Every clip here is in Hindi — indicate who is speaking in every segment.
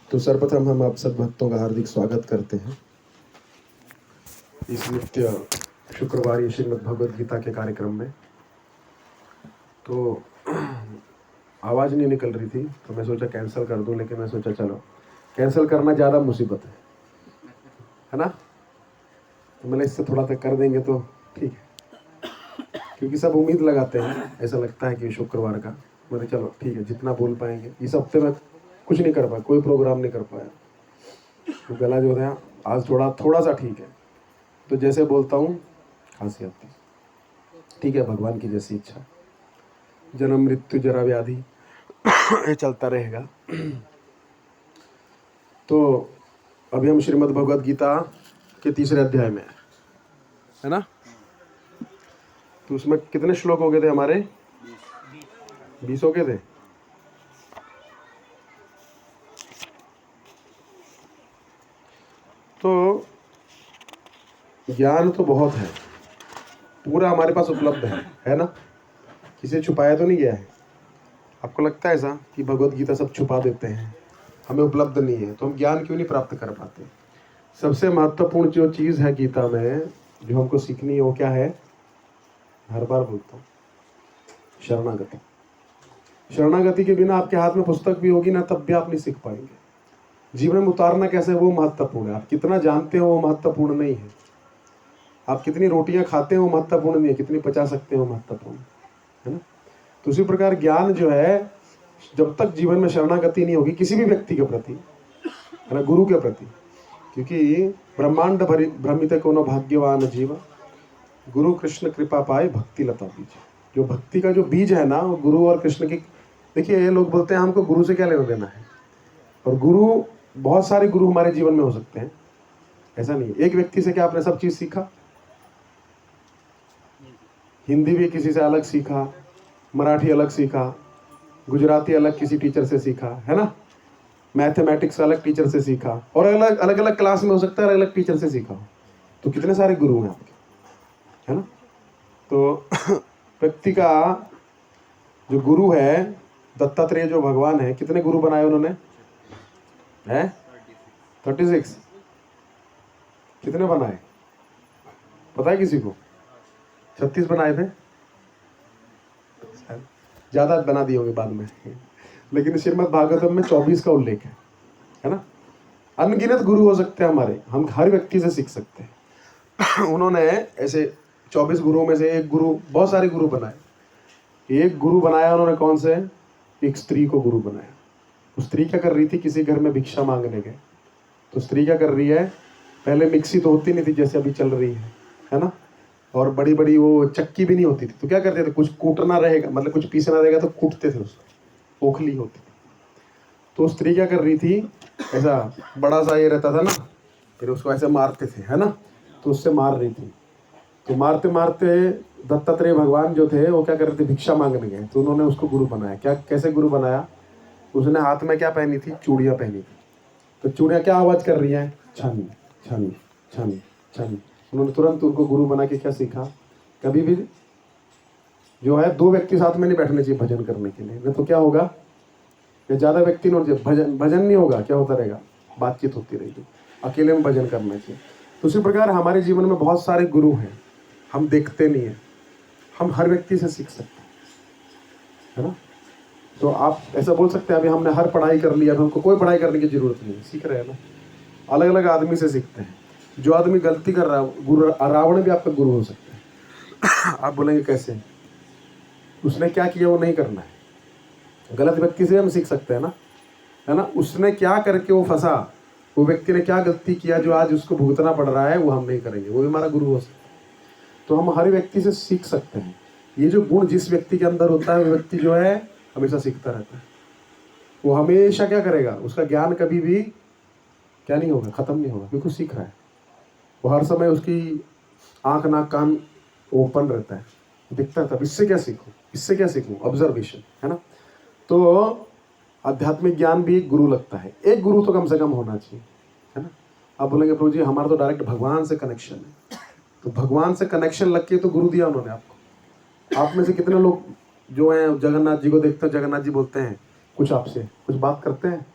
Speaker 1: तो सर्वप्रथम हम आप सब भक्तों का हार्दिक स्वागत करते हैं इस नित्य शुक्रवार श्रीमद् भगवद गीता के कार्यक्रम में। तो आवाज़ नहीं निकल रही थी तो मैं सोचा कैंसिल कर दूं, लेकिन मैं सोचा चलो कैंसिल करना ज़्यादा मुसीबत है ना। तो मैंने इससे थोड़ा सा कर देंगे तो ठीक है, क्योंकि सब उम्मीद लगाते हैं, ऐसा लगता है कि शुक्रवार का मैंने चलो ठीक है जितना बोल पाएंगे। इस हफ्ते में कुछ नहीं कर पाया, कोई प्रोग्राम नहीं कर पाया, तो गला जो है आज थोड़ा सा ठीक है। तो जैसे बोलता हूँ खांसी आती, ठीक है, भगवान की जैसी इच्छा। जन्म मृत्यु जरा व्याधि ये चलता रहेगा। तो अभी हम श्रीमद् भगवद गीता के तीसरे अध्याय में है ना। तो उसमें कितने श्लोक हो गए थे हमारे? 20 हो गए थे। तो ज्ञान तो बहुत है, पूरा हमारे पास उपलब्ध है ना। किसी छुपाया तो नहीं गया है। आपको लगता है ऐसा कि भगवद गीता सब छुपा देते हैं, हमें उपलब्ध नहीं है, तो हम ज्ञान क्यों नहीं प्राप्त कर पाते? सबसे महत्वपूर्ण जो चीज़ है गीता में जो हमको सीखनी है वो क्या है? हर बार बोलता हूँ, शरणागति। शरणागति के बिना आपके हाथ में पुस्तक भी होगी ना, तब भी आप नहीं सीख पाएंगे। जीवन में उतारना कैसे वो महत्वपूर्ण है। आप कितना जानते हो वो महत्वपूर्ण नहीं है। आप कितनी रोटियां खाते हो वो महत्वपूर्ण नहीं है, कितनी पचा सकते हो महत्वपूर्ण है ना। तो उसी प्रकार ज्ञान जो है, जब तक जीवन में शरणागति नहीं होगी किसी भी व्यक्ति के प्रति है ना, गुरु के प्रति, क्योंकि ब्रह्मांड भ्रमित कोनो भाग्यवान जीव, गुरु कृष्ण कृपा पाए भक्ति लता बीज। जो भक्ति का जो बीज है ना, वो गुरु और कृष्ण की। देखिए ये लोग बोलते हैं हमको गुरु से क्या लेना देना है, और गुरु बहुत सारे गुरु हमारे जीवन में हो सकते हैं, ऐसा नहीं है। एक व्यक्ति से क्या आपने सब चीज सीखा? हिंदी भी किसी से अलग सीखा, मराठी अलग सीखा, गुजराती अलग किसी टीचर से सीखा है ना, मैथमेटिक्स अलग टीचर से सीखा, और अलग अलग अलग क्लास में हो सकता है अलग अलग टीचर से सीखा। तो कितने सारे गुरु हैं आपके, है ना। तो व्यक्ति का जो गुरु है, दत्तात्रेय जो भगवान है, कितने गुरु बनाए उन्होंने? है 36। कितने बनाए पता है किसी को? 36 बनाए थे, ज्यादा बना दिए होंगे बाद में, लेकिन श्रीमद् भागवतम में 24 का उल्लेख है ना। अनगिनत गुरु हो सकते हैं हमारे, हम हर व्यक्ति से सीख सकते हैं। उन्होंने ऐसे 24 गुरुओं में से एक गुरु, बहुत सारे गुरु बनाए, एक गुरु बनाया उन्होंने। कौन से? एक स्त्री को गुरु बनाया। वो स्त्री क्या कर रही थी? किसी घर में भिक्षा मांगने गए, तो स्त्री क्या कर रही है? पहले मिक्सी तो होती नहीं थी जैसे अभी चल रही है ना, और बड़ी बड़ी वो चक्की भी नहीं होती थी, तो क्या करते थे? कुछ कूटना रहेगा, मतलब कुछ पीसना रहेगा तो कूटते थे, उसको ओखली होती थी। तो स्त्री क्या कर रही थी? ऐसा बड़ा सा ये रहता था ना, फिर उसको ऐसे मारते थे, है ना, तो उससे मार रही थी। तो मारते मारते दत्तात्रेय भगवान जो थे वो क्या कर रहे थे? भिक्षा मांगने गए, तो उन्होंने उसको गुरु बनाया। क्या, कैसे गुरु बनाया? उसने हाथ में क्या पहनी थी? चूड़ियाँ पहनी थी। तो चूड़ियाँ क्या आवाज कर रही हैं? छन छन छन छन। उन्होंने तुरंत उनको गुरु बना के क्या सीखा? कभी भी जो है दो व्यक्ति साथ में नहीं बैठने चाहिए भजन करने के लिए, नहीं तो क्या होगा? या ज्यादा व्यक्ति नहीं, भजन भजन नहीं होगा, क्या होता रहेगा? बातचीत होती रहेगी। अकेले में भजन करना चाहिए। तो उसी प्रकार हमारे जीवन में बहुत सारे गुरु हैं, हम देखते नहीं है, हम हर व्यक्ति से सीख सकते हैं, है ना। तो आप ऐसा बोल सकते हैं अभी हमने हर पढ़ाई कर लिया, हमको कोई पढ़ाई करने की जरूरत नहीं है, सीख रहे हैं ना। अलग अलग आदमी से सीखते हैं। जो आदमी गलती कर रहा है, गुरु रावण भी आपका गुरु हो सकता है। आप बोलेंगे कैसे? उसने क्या किया वो नहीं करना है। गलत व्यक्ति से हम सीख सकते हैं ना, है ना। उसने क्या करके वो फंसा, वो व्यक्ति ने क्या गलती किया जो आज उसको भुगतना पड़ रहा है, वो हम नहीं करेंगे, वो भी हमारा गुरु हो सकता है। तो हम हर व्यक्ति से सीख सकते हैं। ये जो गुण जिस व्यक्ति के अंदर होता है, वो व्यक्ति जो है हमेशा सीखता रहता है। वो हमेशा क्या करेगा? उसका ज्ञान कभी भी क्या नहीं होगा? खत्म नहीं होगा, क्योंकि सीख रहा है। वो हर समय उसकी आंख नाक कान ओपन रहता है, दिखता है। तब इससे क्या सीखूं, इससे क्या सीखूं? ऑब्जर्वेशन, है ना। तो आध्यात्मिक ज्ञान भी एक गुरु लगता है, एक गुरु तो कम से कम होना चाहिए, है ना। आप बोलेंगे प्रभु जी हमारा तो डायरेक्ट भगवान से कनेक्शन है। तो भगवान से कनेक्शन लग के तो गुरु दिया उन्होंने आपको। आप में से कितने लोग जो हैं जगन्नाथ जी को देखते हैं, जगन्नाथ जी बोलते हैं कुछ आपसे कुछ बात करते हैं?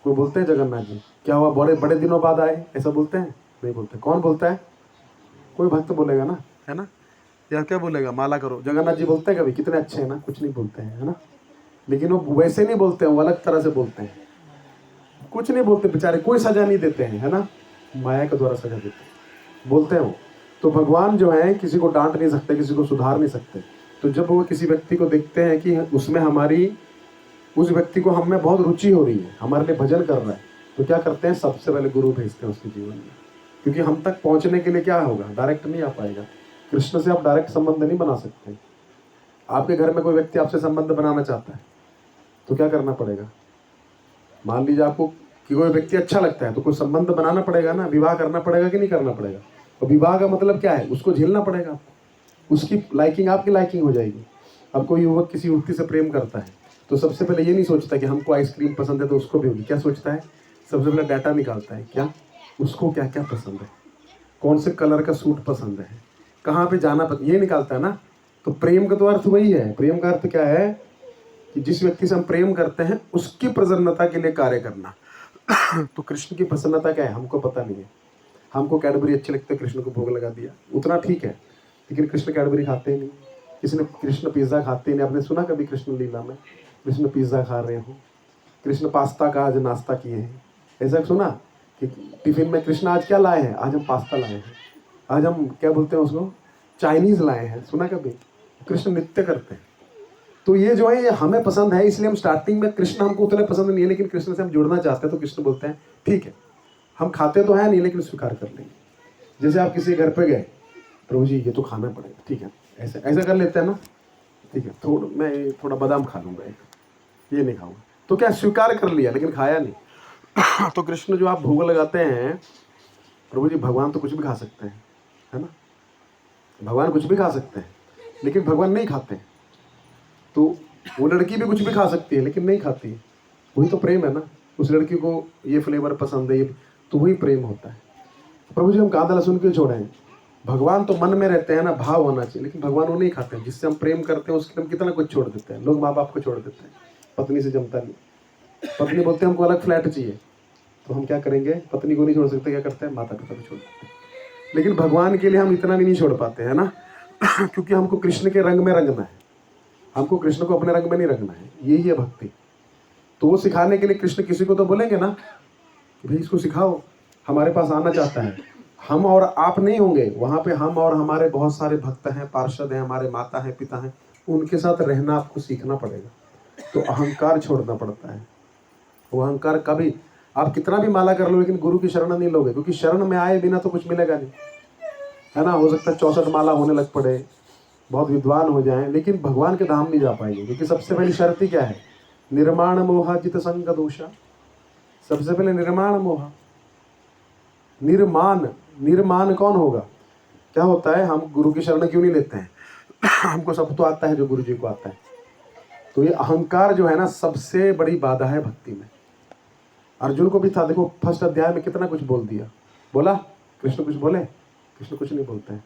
Speaker 1: कोई बोलते हैं जगन्नाथ जी क्या हुआ, बड़े बड़े दिनों बाद आए, ऐसा बोलते हैं? नहीं बोलते। कौन बोलता है? कोई भक्त बोलेगा ना, है ना? या क्या बोलेगा, माला करो। जगन्नाथ जी बोलते हैं कभी कितने अच्छे हैं ना? कुछ नहीं बोलते हैं, है ना? लेकिन वो वैसे नहीं बोलते हैं, वो अलग तरह से बोलते हैं। कुछ नहीं बोलते बेचारे, कोई सजा नहीं देते हैं, है ना? माया के द्वारा सजा देते हैं, बोलते हैं वो। तो भगवान जो है किसी को डांट नहीं सकते, किसी को सुधार नहीं सकते। तो जब वो किसी व्यक्ति को देखते हैं कि उसमें हमारी, उस व्यक्ति को हम में बहुत रुचि हो रही है, हमारे लिए भजन कर रहा है, तो क्या करते हैं, सबसे पहले गुरु भेजते हैं उसके जीवन में। क्योंकि हम तक पहुंचने के लिए क्या होगा, डायरेक्ट नहीं आ पाएगा। कृष्ण से आप डायरेक्ट संबंध नहीं बना सकते। आपके घर में कोई व्यक्ति आपसे संबंध बनाना चाहता है तो क्या करना पड़ेगा? मान लीजिए आपको कि कोई व्यक्ति अच्छा लगता है तो कोई संबंध बनाना पड़ेगा ना, विवाह करना पड़ेगा कि नहीं करना पड़ेगा? और विवाह का मतलब क्या है, उसको झेलना पड़ेगा आपको, उसकी लाइकिंग आपकी लाइकिंग हो जाएगी। अब कोई युवक किसी युवती से प्रेम करता है तो सबसे पहले ये नहीं सोचता कि हमको आइसक्रीम पसंद है तो उसको भी होगी। क्या सोचता है? सबसे पहले डाटा निकालता है, क्या उसको क्या क्या पसंद है, कौन से कलर का सूट पसंद है, कहाँ पे जाना पसंद, ये निकालता है ना। तो प्रेम का तो अर्थ वही है। प्रेम का अर्थ क्या है कि जिस व्यक्ति से हम प्रेम करते हैं उसकी प्रसन्नता के लिए कार्य करना। तो कृष्ण की प्रसन्नता क्या है हमको पता नहीं है। हमको कैडबरी अच्छी लगती है, कृष्ण को भोग लगा दिया, उतना ठीक है। लेकिन कृष्ण कैडबरी खाते ही नहीं। किसी ने कृष्ण पिज्ज़ा खाते ही नहीं। आपने सुना कभी कृष्ण लीला में कृष्ण पिज्ज़ा खा रहे हो, कृष्ण पास्ता का आज नाश्ता किए हैं, ऐसा सुना कि टिफिन में कृष्ण आज क्या लाए हैं, आज हम पास्ता लाए हैं, आज हम क्या बोलते हैं उसको, चाइनीज लाए हैं, सुना कभी? कृष्ण नृत्य करते हैं। तो ये जो है ये हमें पसंद है, इसलिए हम स्टार्टिंग में, कृष्ण हमको उतने पसंद नहीं है लेकिन कृष्ण से हम जुड़ना चाहते हैं, तो कृष्ण बोलते हैं ठीक है, हम खाते तो हैं नहीं लेकिन स्वीकार कर लेंगे। जैसे आप किसी घर पे गए, प्रभु जी ये तो खाना पड़ेगा, ठीक है, ऐसा ऐसा कर लेते हैं ना, ठीक है, मैं थोड़ा बादाम खा लूंगा, ये नहीं खाऊंगा, तो क्या स्वीकार कर लिया लेकिन खाया नहीं। तो कृष्ण जो आप भोग लगाते हैं, प्रभु जी भगवान तो कुछ भी खा सकते हैं, है ना? भगवान कुछ भी खा सकते हैं लेकिन भगवान नहीं खाते हैं। तो वो लड़की भी कुछ भी खा सकती है लेकिन नहीं खाती है, वही तो प्रेम है ना। उस लड़की को ये फ्लेवर पसंद है, ये तो वही प्रेम होता है। प्रभु जी हम कांदा लहसुन क्यों छोड़े हैं? भगवान तो मन में रहते हैं ना, भाव होना चाहिए, लेकिन भगवान वो नहीं खाते हैं। जिससे हम प्रेम करते हैं उसके लिए हम कितना कुछ छोड़ देते हैं। लोग माँ बाप को छोड़ देते हैं, पत्नी से जमता नहीं, पत्नी बोलते हैं हमको अलग फ्लैट चाहिए, तो हम क्या करेंगे, पत्नी को नहीं छोड़ सकते, क्या करते हैं, माता पिता को छोड़ देते हैं। लेकिन भगवान के लिए हम इतना भी नहीं छोड़ पाते हैं ना। क्योंकि हमको कृष्ण के रंग में रंगना है, हमको कृष्ण को अपने रंग में नहीं रखना है, यही है भक्ति। तो वो सिखाने के लिए कृष्ण किसी को तो बोलेंगे ना कि भाई इसको सिखाओ, हमारे पास आना चाहता है। हम और आप नहीं होंगे वहाँ पे, हम और हमारे बहुत सारे भक्त हैं, पार्षद हैं, हमारे माता हैं, पिता हैं, उनके साथ रहना आपको सीखना पड़ेगा। तो अहंकार छोड़ना पड़ता है। वो अहंकार कभी, आप कितना भी माला कर लो लेकिन गुरु की शरण नहीं लोगे, क्योंकि शरण में आए बिना तो कुछ मिलेगा नहीं, है ना? हो सकता है 64 माला होने लग पड़े, बहुत विद्वान हो जाएं, लेकिन भगवान के धाम नहीं जा पाएंगे। क्योंकि सबसे पहली शर्त ही क्या है, निर्माण मोहा जित संग दोषा। सबसे पहले निर्माण मोहा। निर्माण, निर्माण कौन होगा? क्या होता है, हम गुरु की शरण क्यों नहीं लेते हैं? हमको सब तो आता है जो गुरु जी को आता है। तो ये अहंकार जो है ना, सबसे बड़ी बाधा है भक्ति में। अर्जुन को भी था, देखो फर्स्ट अध्याय में कितना कुछ बोल दिया, बोला कृष्ण कुछ बोले? कृष्ण कुछ नहीं बोलते हैं।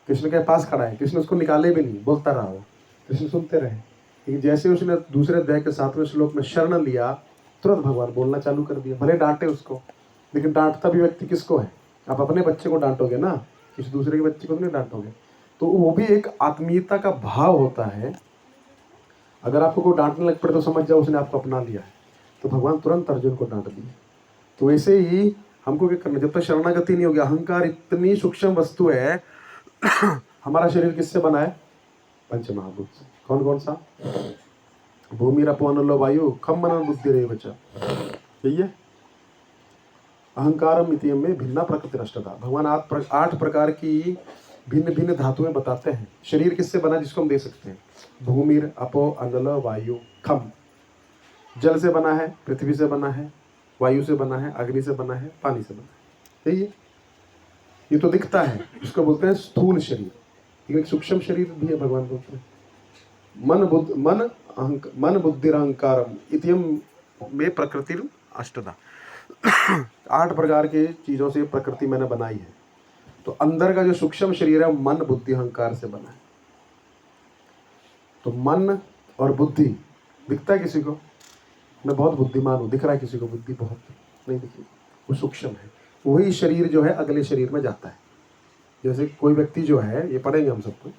Speaker 1: कृष्ण के पास खड़ा है, कृष्ण उसको निकाले भी नहीं, बोलता रहा वो, कृष्ण सुनते रहे। लेकिन जैसे उसने दूसरे अध्याय के 7वें श्लोक में शरण लिया, तुरंत भगवान बोलना चालू कर दिया। भले डांटे उसको, लेकिन डांटता भी व्यक्ति किसको है? आप अपने बच्चे को डांटोगे ना, किसी दूसरे के बच्चे को नहीं डांटोगे। तो वो भी एक आत्मीयता का भाव होता है। अगर आपको कोई डांटने लग पड़े तो समझ जाओ उसने आपको अपना लिया है। तो भगवान तुरंत अर्जुन को डांट दिया। तो वैसे ही हमको क्या करना, जब तक शरणागति नहीं होगी, अहंकार इतनी सूक्ष्म वस्तु है। हमारा शरीर किससे बना है? पंच महाभूत से। कौन कौन सा? भूमि रपो नलो वायु खम मन बुद्धि रे बचा, यही है। अहंकारम इति में भिन्ना प्रकृति अष्टधा। भगवान 8 प्रकार की भिन्न भिन्न धातुएं बताते हैं। शरीर किससे बना, जिसको हम दे सकते हैं? भूमिर अपो अनल वायु खम। जल से बना है, पृथ्वी से बना है, वायु से बना है, अग्नि से बना है, पानी से बना है। यही है। ये तो दिखता है, इसको बोलते हैं स्थूल शरीर। लेकिन एक सूक्ष्म शरीर भी है, भगवान बोलते हैं मन बुद्धिरहंकारम इतियम में प्रकृति अष्टधा। 8 प्रकार के चीजों से प्रकृति मैंने बनाई है। तो अंदर का जो सूक्ष्म शरीर है मन बुद्धि अहंकार से बना है। तो मन और बुद्धि दिखता है किसी को? मैं बहुत बुद्धिमान हूँ, दिख रहा है किसी को बुद्धि बहुत नहीं दिख रही, वो सूक्ष्म है। वही शरीर जो है अगले शरीर में जाता है। जैसे कोई व्यक्ति जो है, ये पढ़ेंगे हम सबको,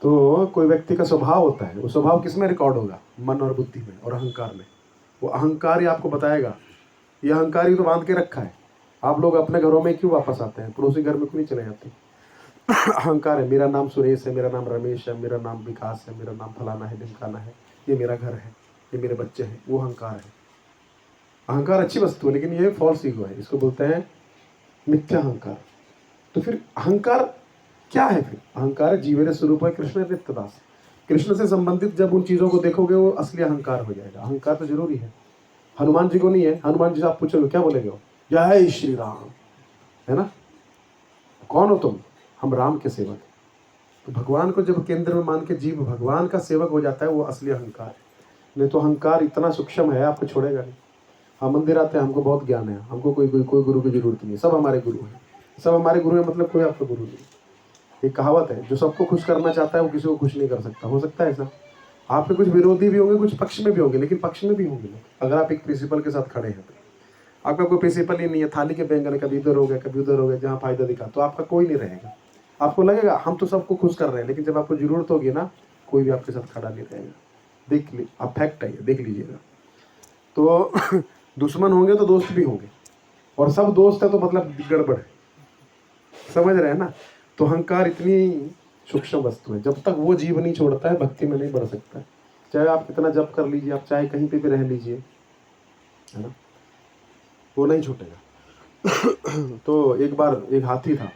Speaker 1: तो कोई व्यक्ति का स्वभाव होता है, वो स्वभाव किस में रिकॉर्ड होगा? मन और बुद्धि में और अहंकार में। वो अहंकार ही आपको बताएगा। ये अहंकार ही तो बांध के रखा है। आप लोग अपने घरों में क्यों वापस आते हैं, पड़ोसी घर में क्यों नहीं चले जाते? अहंकार है, मेरा नाम सुरेश है, मेरा नाम रमेश है, मेरा नाम विकास है, मेरा नाम फलाना है ढिमकाना है, ये मेरा घर है, ये मेरे बच्चे हैं। वो अहंकार है। अहंकार अच्छी वस्तु है, लेकिन ये फॉल्स ईगो है, इसको बोलते हैं मिथ्या अहंकार। तो फिर अहंकार क्या है? फिर अहंकार जीवेर स्वरूप है कृष्ण नित्यदास। कृष्ण से संबंधित जब उन चीज़ों को देखोगे वो असली अहंकार हो जाएगा। अहंकार तो जरूरी है। हनुमान जी को नहीं है, हनुमान जी से आप पूछोगे क्या बोलेंगे? वो जय श्री राम, है ना? कौन हो तुम? हम राम के सेवक। तो भगवान को जब केंद्र में मान के जीव भगवान का सेवक हो जाता है, वो असली अहंकार है। नहीं तो अहंकार इतना सूक्ष्म है, आपको छोड़ेगा नहीं। हम मंदिर आते हैं, हमको बहुत ज्ञान है, हमको कोई गुरु की जरूरत नहीं है, सब हमारे गुरु हैं। सब हमारे गुरु है मतलब कोई आपका गुरु नहीं। एक कहावत है, जो सबको खुश करना चाहता है वो किसी को खुश नहीं कर सकता। हो सकता है ऐसा? आपके कुछ विरोधी भी होंगे, कुछ पक्ष में भी होंगे, लेकिन पक्ष में भी होंगे लोग। अगर आप एक प्रिंसिपल के साथ खड़े हैं, तो आपका कोई प्रिंसिपल ही नहीं है, थाली के बैंगन कभी इधर हो गया कभी उधर हो गया, जहाँ फायदा दिखा, तो आपका कोई नहीं रहेगा। आपको लगेगा हम तो सबको खुश कर रहे हैं, लेकिन जब आपको जरूरत होगी ना, कोई भी आपके साथ खड़ा नहीं रहेगा। देख ली, आप फैक्ट है, देख लीजिएगा। तो दुश्मन होंगे तो दोस्त भी होंगे, और सब दोस्त है तो मतलब गड़बड़ है। समझ रहे हैं ना? तो अहंकार इतनी सूक्ष्म वस्तु है, जब तक वो जीव नहीं छोड़ता है भक्ति में नहीं बढ़ सकता है। चाहे आप कितना जप कर लीजिए, आप चाहे कहीं पे भी रह लीजिए, है ना, वो नहीं छूटेगा। तो एक बार एक हाथी था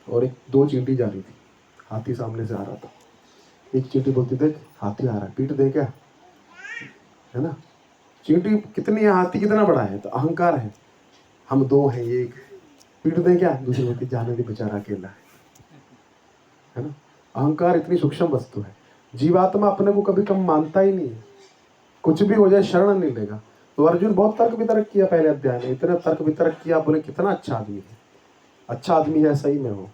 Speaker 1: और एक दो चींटी जा रही थी। हाथी सामने से आ रहा था। एक चींटी बोलती, देख हाथी आ रहा है, पीट दे क्या, है ना? चींटी कितनी है, हाथी कितना बड़ा है? तो अहंकार है, हम दो हैं, एक, पीट दे क्या? दूसरी बोलती, जाने दे बेचारा अकेला है ना? अहंकार इतनी सूक्ष्म वस्तु है। जीवात्मा अपने को कभी कम मानता ही नहीं है, कुछ भी हो जाए शरण नहीं लेगा। तो अर्जुन बहुत तर्क वितर्क किया पहले अध्याय में, इतना तर्क वितर्क किया, बोले कितना अच्छा आदमी है, अच्छा आदमी है, सही में हो।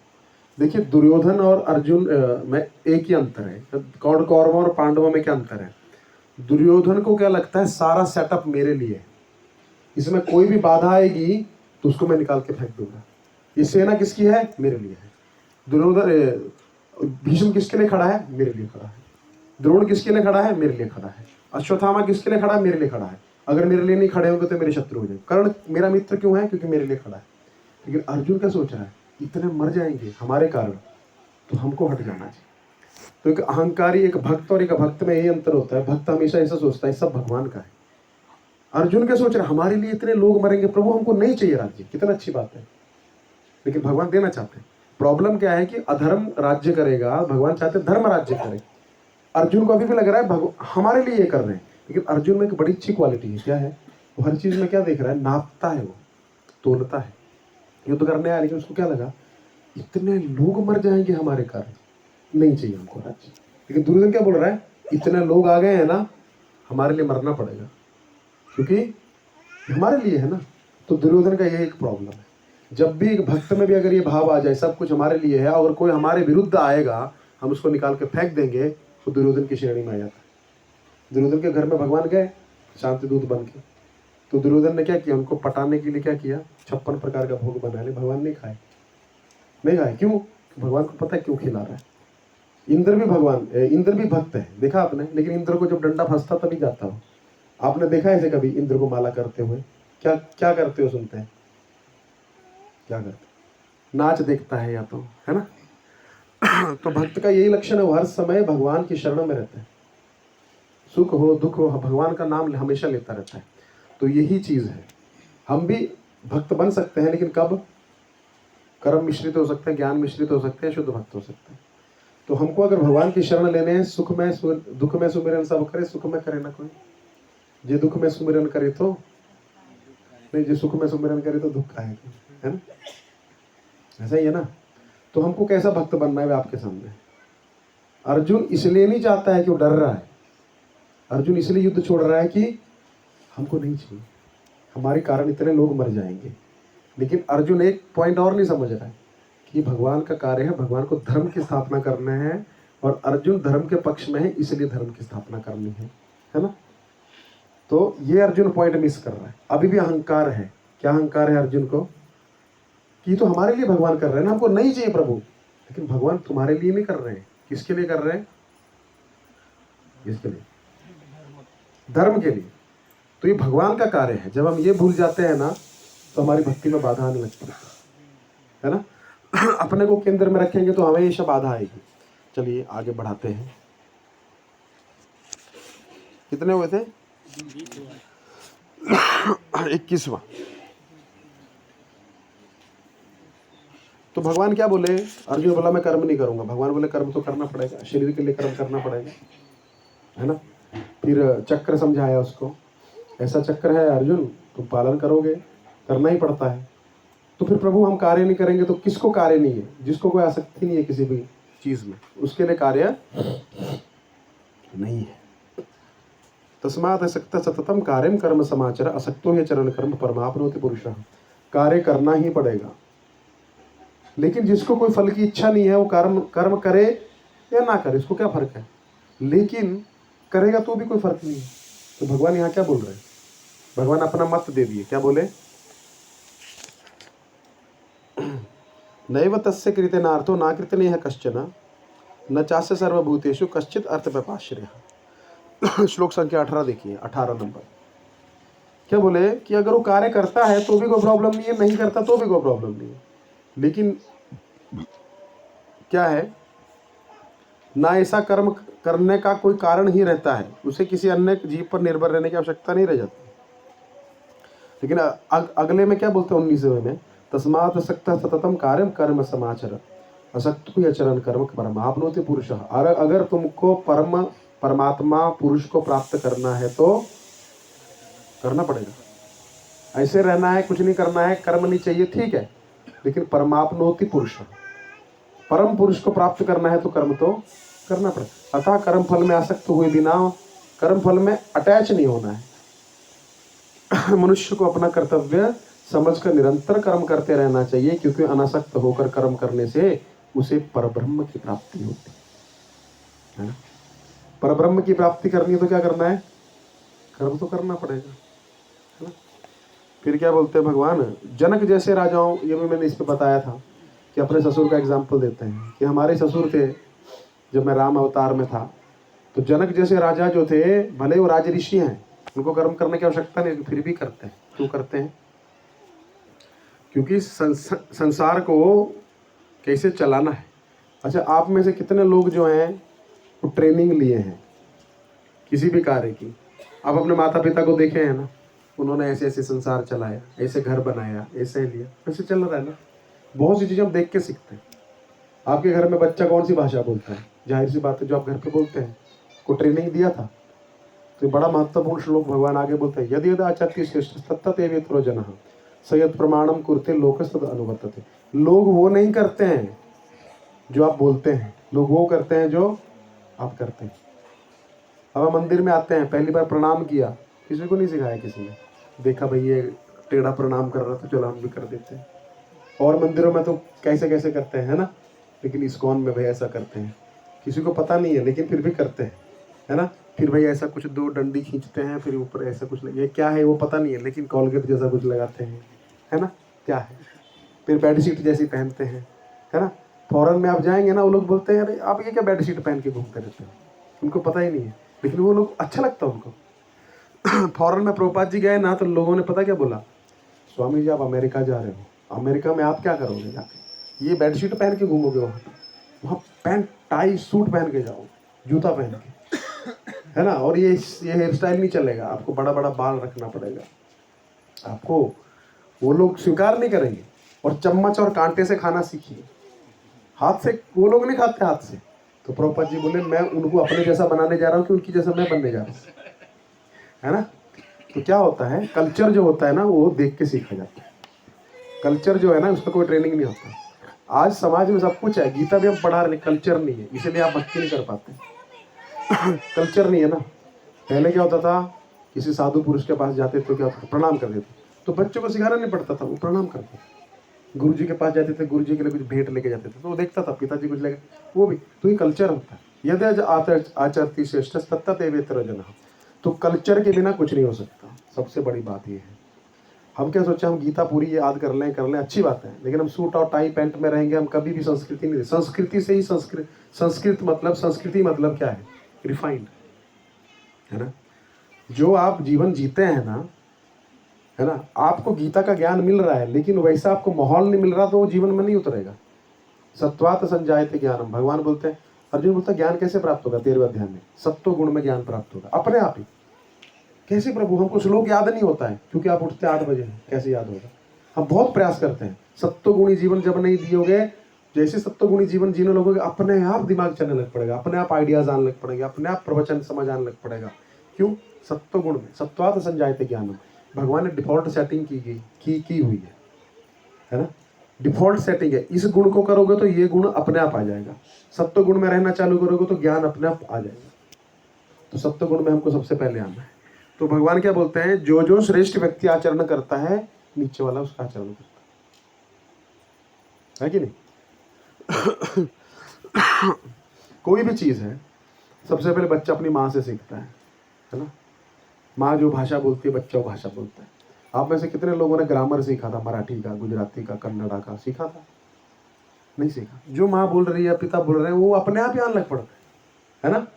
Speaker 1: देखिए दुर्योधन और अर्जुन में एक ही अंतर है। कौरवों और पांडवों में क्या अंतर है? दुर्योधन को क्या लगता है, सारा सेटअप मेरे लिए, इसमें कोई भी बाधा आएगी तो उसको मैं निकाल के फेंक दूंगा। ये सेना किसकी है? मेरे लिए है। दुर्योधन भीष्म किसके लिए खड़ा है? मेरे लिए खड़ा है। द्रोण किसके लिए खड़ा है? मेरे लिए खड़ा है। अश्वत्थामा किसके लिए खड़ा है? मेरे लिए खड़ा है। अगर मेरे लिए नहीं खड़े होंगे तो मेरे शत्रु हो जाएंगे। कर्ण मेरा मित्र क्यों है? क्योंकि मेरे लिए खड़ा है। लेकिन अर्जुन क्या सोच रहा है, इतने मर जाएंगे हमारे कारण, तो हमको हट जाना चाहिए। तो एक अहंकारी, एक भक्त और एक भक्त में यही अंतर होता है। भक्त हमेशा ऐसा सोचता है सब भगवान का है। अर्जुन क्या सोच रहा है, हमारे लिए इतने लोग मरेंगे, प्रभु हमको नहीं चाहिए राज्य, कितना अच्छी बात है, लेकिन भगवान देना चाहते हैं। प्रॉब्लम क्या है कि अधर्म राज्य करेगा, भगवान चाहते धर्म राज्य करे। अर्जुन को अभी भी लग रहा है हमारे लिए ये कर रहे हैं, लेकिन अर्जुन में एक बड़ी अच्छी क्वालिटी है, क्या है? वो हर चीज में क्या देख रहा है, नापता है, वो तोलता है। युद्ध करने आया, लेकिन उसको क्या लगा, इतने लोग मर जाएंगे हमारे कारण, नहीं चाहिए हमको राज्य। लेकिन दुर्योधन क्या बोल रहा है, इतने लोग आ गए हैं ना, हमारे लिए मरना पड़ेगा, क्योंकि हमारे लिए है ना। तो दुर्योधन का यही एक प्रॉब्लम है। जब भी एक भक्त में भी अगर ये भाव आ जाए सब कुछ हमारे लिए है, और कोई हमारे विरुद्ध आएगा हम उसको निकाल के फेंक देंगे, तो दुर्योधन की श्रेणी में आ जाता है। दुर्योधन के घर में भगवान गए शांति दूत बन के, तो दुर्योधन ने क्या किया, उनको पटाने के लिए क्या किया, 56 प्रकार का भोग बना ले। भगवान नहीं खाए, नहीं खाए, क्यों? भगवान को पता है क्यों खिला रहा है। इंद्र भी भक्त है, देखा आपने, लेकिन इंद्र को जब डंडा फंसता तभी जाता हो। आपने देखा ऐसे कभी इंद्र को माला करते हुए? क्या क्या करते हो, सुनते हैं क्या करते? नाच देखता है या तो, है ना? तो भक्त का यही लक्षण है, वो हर समय भगवान की शरण में रहता है। सुख हो दुख हो भगवान का नाम हमेशा लेता रहता है। तो यही चीज है। हम भी भक्त बन सकते हैं, लेकिन कब? कर्म मिश्रित हो सकते हैं, ज्ञान मिश्रित हो सकते हैं, शुद्ध भक्त हो सकते हैं। तो हमको अगर भगवान की शरण लेने हैं, सुख में दुख में सुमिरन सब करे, सुख में करे ना कोई। जे दुख में सुमिरन करे तो नहीं, जे सुख में सुमिरन करे तो दुख आएगा, है ना? ऐसा ही है ना? तो हमको कैसा भक्त बनना है आपके सामने। अर्जुन इसलिए नहीं चाहता है कि वो डर रहा है, अर्जुन इसलिए युद्ध छोड़ रहा है कि हमको नहीं चाहिए, हमारे कारण इतने लोग मर जाएंगे। लेकिन अर्जुन एक पॉइंट और नहीं समझ रहा है कि भगवान का कार्य है, भगवान को धर्म की स्थापना करना है, और अर्जुन धर्म के पक्ष में है, इसलिए धर्म की स्थापना करनी है ना? तो ये अर्जुन पॉइंट मिस कर रहा है। अभी भी अहंकार है। क्या अहंकार है अर्जुन को? कि तो हमारे लिए भगवान कर रहे हैं ना, हमको नहीं चाहिए प्रभु। लेकिन भगवान तुम्हारे लिए नहीं कर रहे हैं। किसके लिए कर रहे हैं? इसके लिए, धर्म के लिए। तो ये भगवान का कार्य है। जब हम ये भूल जाते हैं ना, तो हमारी भक्ति में बाधा आने लगती है ना। अपने को केंद्र में रखेंगे तो हमेशा बाधा आएगी। चलिए आगे बढ़ाते हैं। कितने हुए थे? 21वां। तो भगवान क्या बोले? अर्जुन बोला मैं कर्म नहीं करूंगा। भगवान बोले कर्म तो करना पड़ेगा, शरीर के लिए कर्म करना पड़ेगा, है ना। फिर चक्र समझाया उसको, ऐसा चक्र है अर्जुन, तुम पालन करोगे, करना ही पड़ता है। तो फिर प्रभु हम कार्य नहीं करेंगे तो किसको कार्य नहीं है? जिसको कोई आसक्ति नहीं है किसी भी चीज में, उसके लिए कार्य नहीं है। तस्मात् असक्तः सततं कार्यं कर्म समाचर असक्तो हि चरण कर्म परमाप्नोति पुरुषः। कार्य करना ही पड़ेगा। लेकिन जिसको कोई फल की इच्छा नहीं है वो कर्म करे या ना करे, इसको क्या फर्क है। लेकिन करेगा तो भी कोई फर्क नहीं है। तो भगवान यहाँ क्या बोल रहे हैं? भगवान अपना मत दे दिए। क्या बोले? नैव तस्य कृते नार्थो ना कृते नेह कश्चन न चास्य सर्वभूतेषु कश्चित् अर्थ व्यपाश्रयः। श्लोक संख्या 18 देखिए, 18 नंबर। क्या बोले कि अगर वो कार्य करता है तो भी कोई प्रॉब्लम नहीं है, नहीं करता तो भी कोई प्रॉब्लम नहीं है। लेकिन क्या है ना, ऐसा कर्म करने का कोई कारण ही रहता है, उसे किसी अन्य जीव पर निर्भर रहने की आवश्यकता नहीं रह जाती। लेकिन अगले में क्या बोलते हैं 19वें में? तस्मात् असक्तः सततं कार्यं कर्म समाचर असक्तो हि चरण कर्म परमाप्नोति पुरुषः। अगर तुमको परमात्मा पुरुष को प्राप्त करना है तो करना पड़ेगा। ऐसे रहना है, कुछ नहीं करना है, कर्म नहीं चाहिए, ठीक है, लेकिन परमाप्नोति पुरुष, परम पुरुष को प्राप्त करना है तो कर्म तो करना पड़ेगा। अतः कर्म फल में आसक्त हुए बिना कर्म फल में अटैच नहीं होना है। मनुष्य को अपना कर्तव्य समझकर निरंतर कर्म करते रहना चाहिए, क्योंकि अनासक्त होकर कर्म करने से उसे परब्रह्म की प्राप्ति होती है। परब्रह्म की प्राप्ति करनी है तो क्या करना है? कर्म तो करना पड़ेगा, है ना। फिर क्या बोलते हैं भगवान? जनक जैसे राजाओं, ये भी मैंने इस पे बताया था कि अपने ससुर का एग्जाम्पल देते हैं कि हमारे ससुर थे जब मैं राम अवतार में था, तो जनक जैसे राजा जो थे, भले वो राज ऋषि हैं, उनको कर्म करने की आवश्यकता नहीं, फिर भी करते हैं। क्यों करते हैं? क्योंकि संसार को कैसे चलाना है। अच्छा, आप में से कितने लोग जो हैं वो ट्रेनिंग लिए हैं किसी भी कार्य की? आप अपने माता पिता को देखे हैं ना, उन्होंने ऐसे ऐसे संसार चलाया, ऐसे घर बनाया, ऐसे लिया, ऐसे चल रहा है ना। बहुत सी चीज़ें हम देख के सीखते हैं। आपके घर में बच्चा कौन सी भाषा बोलता है? जाहिर सी बात है जो आप घर पे बोलते हैं, को ट्रेनिंग दिया था। तो बड़ा महत्वपूर्ण श्लोक भगवान आगे बोलते हैं, यदि यदि आचार्य श्रेष्ठ तत्तदेवेतरो जनः सयत् प्रमाणम कुरुते लोकस्तद अनुवर्तते। लोग वो नहीं करते हैं जो आप बोलते हैं, लोग वो करते हैं जो आप करते हैं। अब हम मंदिर में आते हैं, पहली बार प्रणाम किया, किसी को नहीं सिखाया, किसी ने देखा भाई ये टेढ़ा प्रणाम कर रहा था, चलो हम भी कर देते हैं। और मंदिरों में तो कैसे कैसे करते हैं, है ना। लेकिन इस्कॉन में भाई ऐसा करते हैं, किसी को पता नहीं है लेकिन फिर भी करते हैं, है ना। फिर भाई ऐसा कुछ दो डंडी खींचते हैं, फिर ऊपर ऐसा कुछ ये क्या है वो पता नहीं है, लेकिन कॉलगेट जैसा कुछ लगाते हैं, है ना, क्या है। फिर बेडशीट जैसी पहनते हैं, है ना। फॉरेन में आप जाएंगे ना, वो लोग बोलते हैं अरे आप ये क्या बेडशीट पहन के घूमते रहते हो, उनको पता ही नहीं है, लेकिन वो लोग अच्छा लगता है उनको। फॉरेन में प्रभुपाद जी गए ना, तो लोगों ने पता क्या बोला? स्वामी जी आप अमेरिका जा रहे हो, अमेरिका में आप क्या करोगे जाके? ये बेडशीट पहन के घूमोगे वहाँ पैंट टाई सूट पहन के जाओ, जूता पहन के, है ना। और ये हेयर स्टाइल नहीं चलेगा, आपको बड़ा बड़ा बाल रखना पड़ेगा, आपको वो लोग स्वीकार नहीं करेंगे। और चम्मच और कांटे से खाना सीखिए, हाथ से वो लोग नहीं खाते हाथ से। तो प्रभुपाद जी बोले मैं उनको अपने जैसा बनाने जा रहा हूँ कि उनकी जैसा मैं बनने जा रहा हूँ, है ना। तो क्या होता है, कल्चर जो होता है ना वो देख के सीखा जाता है। कल्चर जो है ना उसका कोई ट्रेनिंग नहीं होता। आज समाज में सब कुछ है, गीता भी हम पढ़ा रहे, कल्चर नहीं है, इसीलिए आप भक्ति नहीं कर पाते। कल्चर नहीं है ना। पहले क्या होता था, किसी साधु पुरुष के पास जाते तो क्या होता था, प्रणाम कर देते, तो बच्चों को सिखाना नहीं पड़ता था, वो प्रणाम करते। गुरु जी के पास जाते थे, गुरु जी के लिए कुछ भेंट लेके जाते थे, तो वो देखता था पिताजी कुछ लेके, वो भी तो ये कल्चर होता है। यदि आचरति श्रेष्ठ तत्तदेवेतरो जनः। तो कल्चर के बिना कुछ नहीं हो सकता। सबसे बड़ी बात ये है। हम क्या सोचे, हम गीता पूरी याद कर लें अच्छी बात है, लेकिन हम सूट और टाई पैंट में रहेंगे, हम कभी भी संस्कृति नहीं। संस्कृति से ही संस्कृति मतलब क्या है? रिफाइंड, है ना। जो आप जीवन जीते हैं ना, है ना, आपको गीता का ज्ञान मिल रहा है, लेकिन वैसा आपको माहौल नहीं मिल रहा, तो वो जीवन में नहीं उतरेगा। सत्वात संजायते ज्ञानम, भगवान बोलते हैं, अर्जुन बोलता है ज्ञान कैसे प्राप्त होगा? 13वें अध्याय में सत्व गुण में ज्ञान प्राप्त होगा अपने आप ही। कैसे प्रभु? हमको श्लोक याद नहीं होता है, क्योंकि आप उठते 8 बजे हैं, कैसे याद होगा? हम बहुत प्रयास करते हैं। सत्वगुणी जीवन जब नहीं दियोगे, जैसे सत्वगुणी जीवन जीने लगोगे, अपने आप दिमाग चलने लग पड़ेगा, अपने आप आइडियाज आने लग पड़ेगा, अपने आप प्रवचन समझ आने लग पड़ेगा। क्यों? सत्वगुण में, सत्वात संजायते ज्ञानम। भगवान ने डिफॉल्ट सेटिंग की हुई है ना। डिफॉल्ट सेटिंग है, इस गुण को करोगे तो ये गुण अपने आप आ जाएगा। सत्व गुण में रहना चालू करोगे तो ज्ञान अपने आप आ जाएगा। तो सत्व गुण में हमको सबसे पहले आना है। तो भगवान क्या बोलते हैं? जो जो श्रेष्ठ व्यक्ति आचरण करता है, नीचे वाला उसका आचरण करता है कि नहीं? कोई भी चीज है, सबसे पहले बच्चा अपनी माँ से सीखता है ना। माँ जो भाषा बोलती है, बच्चा वो भाषा बोलता है। आप में से कितने लोगों ने ग्रामर सीखा था? मराठी का, गुजराती का, कन्नड़ा का सीखा था? नहीं सीखा। जो माँ बोल रही है, पिता बोल रहे हैं, वो अपने आप ही आने लग पड़ता है ना।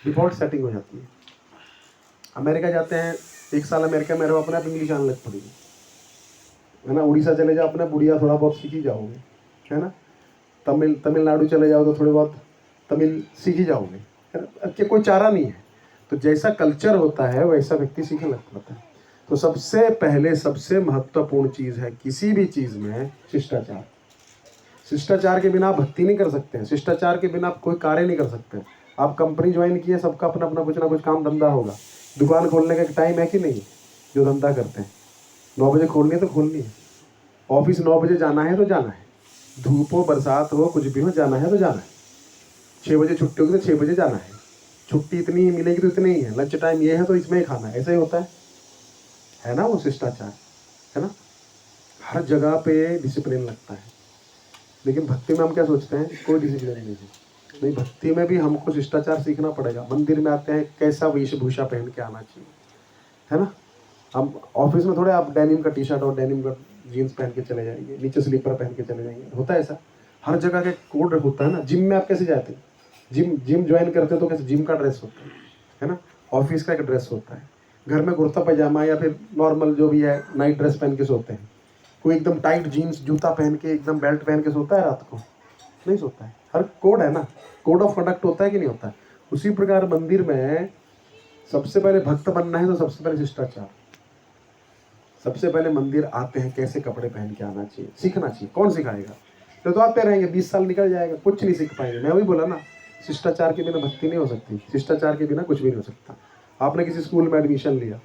Speaker 1: डिफॉल्ट सेटिंग हो जाती है। अमेरिका जाते हैं, 1 साल अमेरिका में रहो, अपने आप इंग्लिश आने लग पड़ेगी, है ना। उड़ीसा चले जाओ, अपने बुढ़िया थोड़ा बहुत सीख ही जाओगे, है ना। तमिलनाडु चले जाओ तो थोड़े बहुत तमिल सीख ही जाओगे, है ना। कि कोई चारा नहीं है। तो जैसा कल्चर होता है वैसा व्यक्ति सीखने लग पड़ता है। तो सबसे पहले सबसे महत्वपूर्ण चीज़ है किसी भी चीज़ में शिष्टाचार। शिष्टाचार के बिना आप भक्ति नहीं कर सकते हैं। शिष्टाचार के बिना आप कोई कार्य नहीं कर सकते हैं। आप कंपनी ज्वाइन किए, सबका अपना अपना कुछ ना कुछ काम धंधा होगा। दुकान खोलने का टाइम है कि नहीं? जो धंधा करते हैं 9 बजे खोलनी है तो खोलनी है। ऑफिस 9 बजे जाना है तो जाना है, धूप हो बरसात हो कुछ भी हो, जाना है तो जाना है। 6 बजे छुट्टी होगी तो 6 बजे जाना है। छुट्टी इतनी ही मिलेगी तो इतनी ही है। लंच टाइम ये है तो इसमें ही खाना है। ऐसा ही होता है ना। वो शिष्टाचार है ना। हर जगह पे डिसिप्लिन लगता है। लेकिन भक्ति में हम क्या सोचते हैं? कोई डिसिप्लिन नहीं है। नहीं, भक्ति में भी हमको शिष्टाचार सीखना पड़ेगा। मंदिर में आते हैं, कैसा वेशभूषा पहन के आना चाहिए, है ना। हम ऑफिस में थोड़े आप डेनिम का टी शर्ट और डेनिम का जीन्स पहन के चले जाएंगे, नीचे स्लीपर पहन के चले जाएंगे। होता है ऐसा? हर जगह का कोड होता है ना। जिम में आप कैसे जाते हैं? जिम ज्वाइन करते हो तो कैसे? जिम का ड्रेस होता है ना। ऑफिस का एक ड्रेस होता है। घर में कुर्ता पैजामा या फिर नॉर्मल जो भी है नाइट ड्रेस पहन के सोते हैं। कोई एकदम टाइट जीन्स जूता पहन के एकदम बेल्ट पहन के सोता है रात को? नहीं सोता है। हर कोड है ना, कोड ऑफ कंडक्ट होता है कि नहीं होता है? उसी प्रकार मंदिर में सबसे पहले भक्त बनना है तो सबसे पहले शिष्टाचार। सबसे पहले मंदिर आते हैं कैसे कपड़े पहन के आना चाहिए, सीखना चाहिए। कौन सिखाएगा? तो आते रहेंगे, 20 साल निकल जाएगा, कुछ नहीं सीख पाएंगे। मैं वही बोला ना, शिष्टाचार के बिना भक्ति नहीं हो सकती। शिष्टाचार के बिना कुछ भी नहीं हो सकता। आपने किसी स्कूल में एडमिशन लिया,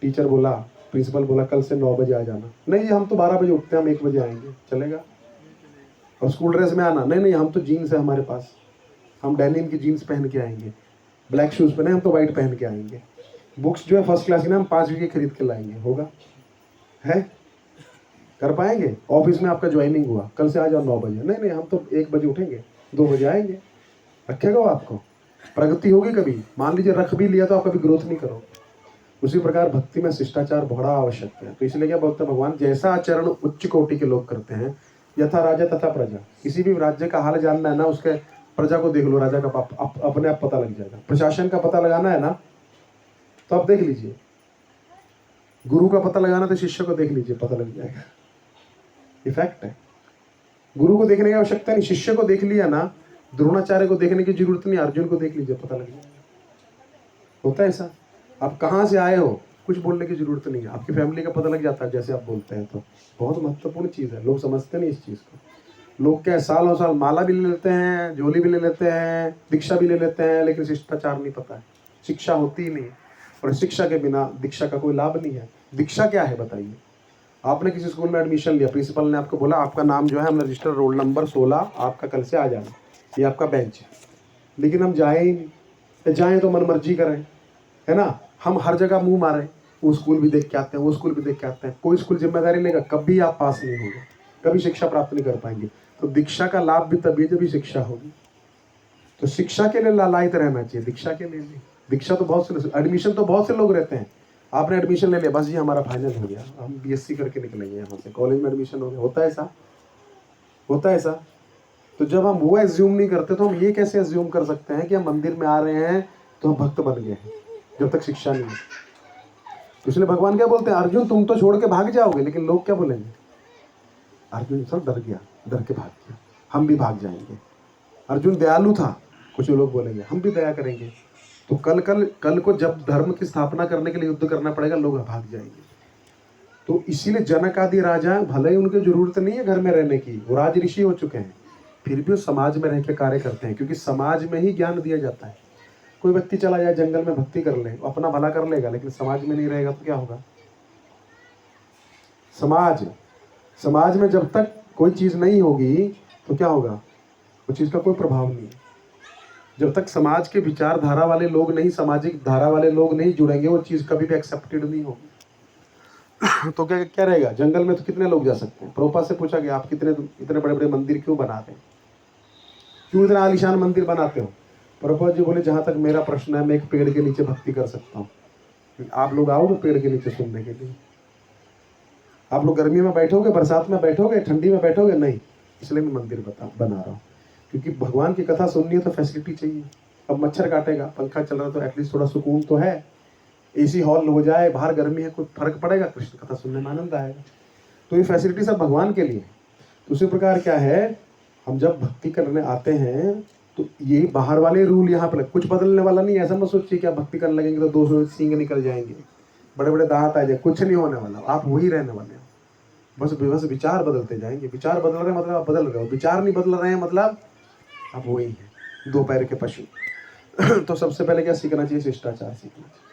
Speaker 1: टीचर बोला, प्रिंसिपल बोला कल से 9 बजे आ जाना। नहीं, हम तो 12 बजे उठते हैं, हम 1 बजे आएंगे, चलेगा? और स्कूल ड्रेस में आना? नहीं, हम तो जीन्स है हमारे पास, हम डेनिम की जीन्स पहन के आएंगे। ब्लैक शूज़ पहने, हम तो वाइट पहन के आएंगे। बुक्स जो है फर्स्ट क्लास की ना, हम 5 की खरीद के लाएंगे। होगा? है? कर पाएंगे? ऑफिस में आपका ज्वाइनिंग हुआ, कल से आ जाओ 9 बजे। नहीं, हम तो 1 बजे उठेंगे, 2 बजे आएंगे। रखेगा वो आपको? प्रगति होगी कभी? मान लीजिए रख भी लिया तो आप कभी ग्रोथ नहीं करोगे। उसी प्रकार भक्ति में शिष्टाचार बड़ा आवश्यक है। तो इसलिए क्या बोलते हैं भगवान? जैसा आचरण उच्च कोटि के लोग करते हैं, यथा राजा तथा प्रजा। किसी भी राज्य का हाल जानना है ना, उसके प्रजा को देख लो, राजा का अपने आप पता लग जाएगा। प्रशासन का पता लगाना है ना, तो आप देख लीजिए। गुरु का पता लगाना तो शिष्य को देख लीजिए, पता लग जाएगा। इफेक्ट है। गुरु को देखने की आवश्यकता नहीं, शिष्य को देख लिया ना, द्रोणाचार्य को देखने की जरूरत नहीं, अर्जुन को देख लीजिए, पता लग जाएगा। होता है ऐसा? आप कहाँ से आए हो कुछ बोलने की जरूरत नहीं है, आपकी फैमिली का पता लग जाता है जैसे आप बोलते हैं। तो बहुत महत्वपूर्ण चीज़ है। लोग समझते नहीं इस चीज़ को। लोग क्या सालों साल माला भी ले लेते हैं, झोली भी ले लेते हैं, दीक्षा भी ले लेते हैं, लेकिन शिष्टाचार नहीं पता है। शिक्षा होती ही नहीं, और शिक्षा के बिना दीक्षा का कोई लाभ नहीं है। दीक्षा क्या है बताइए? आपने किसी स्कूल में एडमिशन लिया, प्रिंसिपल ने आपको बोला आपका नाम जो है हमने रजिस्टर रोल नंबर 16 आपका कल से आ जाना, ये आपका बेंच है। लेकिन हम जाए ही नहीं, जाएँ तो मनमर्जी करें, है ना। हम हर जगह मुंह मारें, वो स्कूल भी देख के आते हैं, वो स्कूल भी देख के आते हैं। कोई स्कूल जिम्मेदारी लेगा, कभी आप पास नहीं होंगे, कभी शिक्षा प्राप्त नहीं कर पाएंगे। तो दीक्षा का लाभ भी तभी जब भी शिक्षा होगी। तो शिक्षा के लिए लालायित रहना चाहिए, दीक्षा के लिए नहीं। दीक्षा तो बहुत से, एडमिशन तो बहुत से लोग रहते हैं। आपने एडमिशन ले लिया, बस ये हमारा फाइनल हो गया, हम बीएससी करके निकलेंगे यहाँ से, कॉलेज में एडमिशन हो गया। होता है ऐसा? होता है ऐसा? तो जब हम वो एज्यूम नहीं करते तो हम ये कैसे एज्यूम कर सकते हैं कि हम मंदिर में आ रहे हैं तो हम भक्त बन गए हैं, जब तक शिक्षा नहीं है। तो इसलिए भगवान क्या बोलते हैं, अर्जुन तुम तो छोड़ के भाग जाओगे, लेकिन लोग क्या बोलेंगे, अर्जुन सर डर गया, डर के भाग गया, हम भी भाग जाएंगे। अर्जुन दयालु था, कुछ लोग बोलेंगे हम भी दया करेंगे। तो कल को जब धर्म की स्थापना करने के लिए युद्ध करना पड़ेगा, लोग भाग जाएंगे। तो इसीलिए जनक आदि राजा, भले ही उनकी जरूरत नहीं है घर में रहने की, वो राज ऋषि हो चुके हैं, फिर भी वो समाज में रह के कार्य करते हैं, क्योंकि समाज में ही ज्ञान दिया जाता है। कोई व्यक्ति चला जाए जंगल में भक्ति कर ले, अपना भला कर लेगा, लेकिन समाज में नहीं रहेगा तो क्या होगा? समाज में जब तक कोई चीज नहीं होगी तो क्या होगा? वो चीज का कोई प्रभाव नहीं है। जब तक समाज के विचारधारा वाले लोग नहीं, सामाजिक धारा वाले लोग नहीं जुड़ेंगे, वो चीज कभी भी एक्सेप्टेड नहीं होगी। तो क्या रहेगा? जंगल में तो कितने लोग जा सकते हैं? प्रभुपाद से पूछा गया, आप इतने बड़े बड़े मंदिर क्यों बनाते हैं, क्यों इतना आलीशान मंदिर बनाते हो? प्रभुपाद जी बोले, जहां तक मेरा प्रश्न है, मैं एक पेड़ के नीचे भक्ति कर सकता हूँ। आप लोग आओगे पेड़ के नीचे सुनने के लिए? आप लोग गर्मी में बैठोगे, बरसात में बैठोगे, ठंडी में बैठोगे? नहीं। इसलिए मैं मंदिर बना रहा हूँ, क्योंकि भगवान की कथा सुननी है तो फैसिलिटी चाहिए। अब मच्छर काटेगा, पंखा चल रहा तो एटलीस्ट थोड़ा सुकून तो है। एसी हॉल हो जाए, बाहर गर्मी है, कोई फर्क पड़ेगा? कृष्ण कथा सुनने में आनंद आएगा। तो ये फैसिलिटी सब भगवान के लिए। तो उसी प्रकार क्या है, हम जब भक्ति करने आते हैं तो ये बाहर वाले रूल यहाँ पर कुछ बदलने वाला नहीं है। ऐसा मत सोचिए कि आप भक्ति करने लगेंगे तो 200 सींग निकल जाएंगे, बड़े बड़े दांत आ जाए, कुछ नहीं होने वाला। आप वही रहने वाले हैं, बस विचार बदलते जाएंगे। विचार बदल रहे हैं मतलब आप बदल रहे हो, विचार नहीं बदल रहे हैं मतलब आप वही हैं, 2 पैर के पशु। तो सबसे पहले क्या सीखना चाहिए? शिष्टाचार सीखना चाहिए।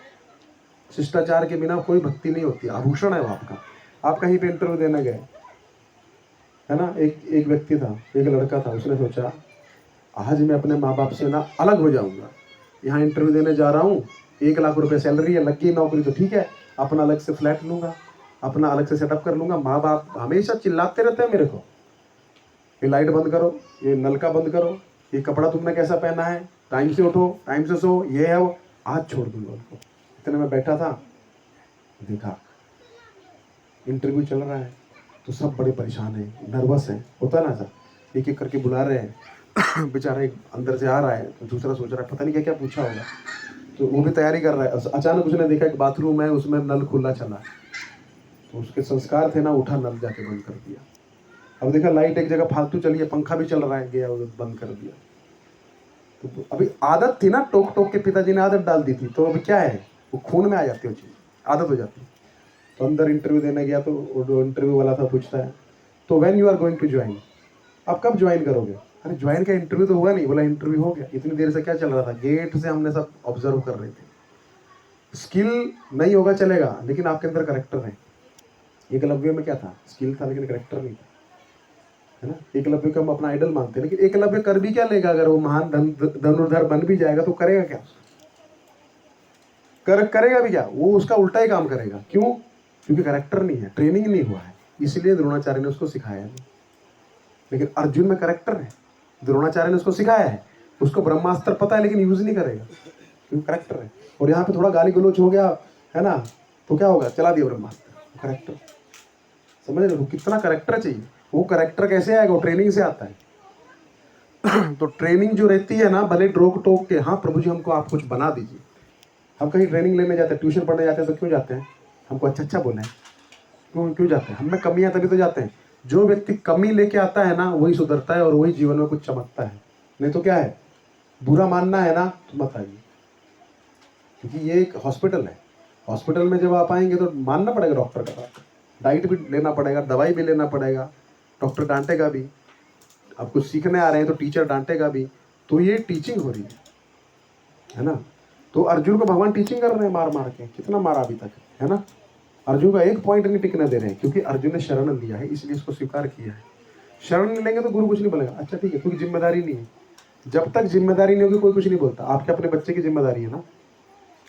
Speaker 1: शिष्टाचार के बिना कोई भक्ति नहीं होती, आभूषण है वो आपका। आप कहीं पे इंटरव्यू देने गए, है ना, एक व्यक्ति था, एक लड़का था, उसने सोचा आज मैं अपने माँ बाप से ना अलग हो जाऊंगा, यहाँ इंटरव्यू देने जा रहा हूँ, 1 लाख रुपए सैलरी है, लग गई नौकरी तो ठीक है, अपना अलग से फ्लैट लूंगा, अपना अलग से सेटअप कर लूंगा। माँ बाप हमेशा चिल्लाते रहते हैं मेरे को, ये लाइट बंद करो, ये नलका बंद करो, ये कपड़ा तुमने कैसा पहना है, टाइम से उठो, टाइम से सो, ये है वो। आज छोड़ दूंगा उनको। इतने में बैठा था, देखा इंटरव्यू चल रहा है तो सब बड़े परेशान हैं, नर्वस हैं, होता ना सर, एक एक करके बुला रहे हैं। बेचारा एक अंदर से आ रहा है तो दूसरा सोच रहा है पता नहीं क्या क्या पूछा होगा, तो वो भी तैयारी कर रहा है। अचानक उसने देखा कि बाथरूम है, उसमें नल खुला चला, तो उसके संस्कार थे ना, उठा नल जाके बंद कर दिया। अब देखा लाइट एक जगह फालतू चली है, पंखा भी चल रहा है, गया बंद कर दिया। तो अभी आदत थी ना, टोक टोक के पिताजी ने आदत डाल दी थी, तो अभी क्या है, वो खून में आ जाती है, वो चीज़ आदत हो जाती है। तो अंदर इंटरव्यू देने गया तो जो इंटरव्यू वाला था पूछता है, तो when you are going to join, आप कब ज्वाइन करोगे? अरे ज्वाइन का इंटरव्यू तो हुआ नहीं। बोला इंटरव्यू हो गया। इतनी देर से क्या चल रहा था? गेट से हमने सब ऑब्जर्व कर रहे थे। स्किल नहीं होगा चलेगा, लेकिन आपके अंदर करेक्टर है। एकलव्य में क्या था? स्किल था लेकिन करेक्टर नहीं था, है ना। एकलव्य को हम अपना आइडल मानते हैं, लेकिन एकलव्य कर भी क्या लेगा? अगर वो महान धनुर्धर बन भी जाएगा तो करेगा क्या? करेगा भी क्या? वो उसका उल्टा ही काम करेगा। क्यों? क्योंकि करेक्टर नहीं है, ट्रेनिंग नहीं हुआ है, इसलिए द्रोणाचार्य ने उसको सिखाया नहीं। लेकिन अर्जुन में करेक्टर है, द्रोणाचार्य ने उसको सिखाया है, उसको ब्रह्मास्त्र पता है लेकिन यूज नहीं करेगा, क्योंकि करेक्टर है। और यहाँ पे थोड़ा गाली गलोच हो गया, है ना, तो क्या होगा? चला दिया ब्रह्मास्त्र। करेक्टर, समझ रहे हो कितना करेक्टर चाहिए? वो करेक्टर कैसे आएगा? वो ट्रेनिंग से आता है। तो ट्रेनिंग जो रहती है ना, भले रोक टोक के, हाँ प्रभु जी हमको आप कुछ बना दीजिए। हम कहीं ट्रेनिंग लेने जाते हैं, ट्यूशन पढ़ने जाते हैं, तो क्यों जाते हैं? हमको अच्छा बोले, क्यों जाते हैं? हमें कमियां तभी तो जाते हैं। जो व्यक्ति कमी लेके आता है ना, वही सुधरता है और वही जीवन में कुछ चमकता है। नहीं तो क्या है, बुरा मानना है ना तो मत आइए, क्योंकि ये एक हॉस्पिटल है। हॉस्पिटल में जब आप आएंगे तो मानना पड़ेगा डॉक्टर का बात, डाइट भी लेना पड़ेगा, दवाई भी लेना पड़ेगा, डॉक्टर डांटेगा भी। आप कुछ सीखने आ रहे हैं तो टीचर डांटेगा भी। तो ये टीचिंग हो रही है ना। तो अर्जुन को भगवान टीचिंग कर रहे हैं मार मार के, कितना मारा अभी तक, है ना। अर्जुन का एक पॉइंट नहीं टिकने दे रहे हैं, क्योंकि अर्जुन ने शरण लिया है, इसलिए इसको स्वीकार किया है। शरण नहीं लेंगे तो गुरु कुछ नहीं बोलेगा। अच्छा ठीक है, क्योंकि जिम्मेदारी नहीं है। जब तक जिम्मेदारी नहीं होगी कोई कुछ नहीं बोलता। आपके अपने बच्चे की जिम्मेदारी है ना,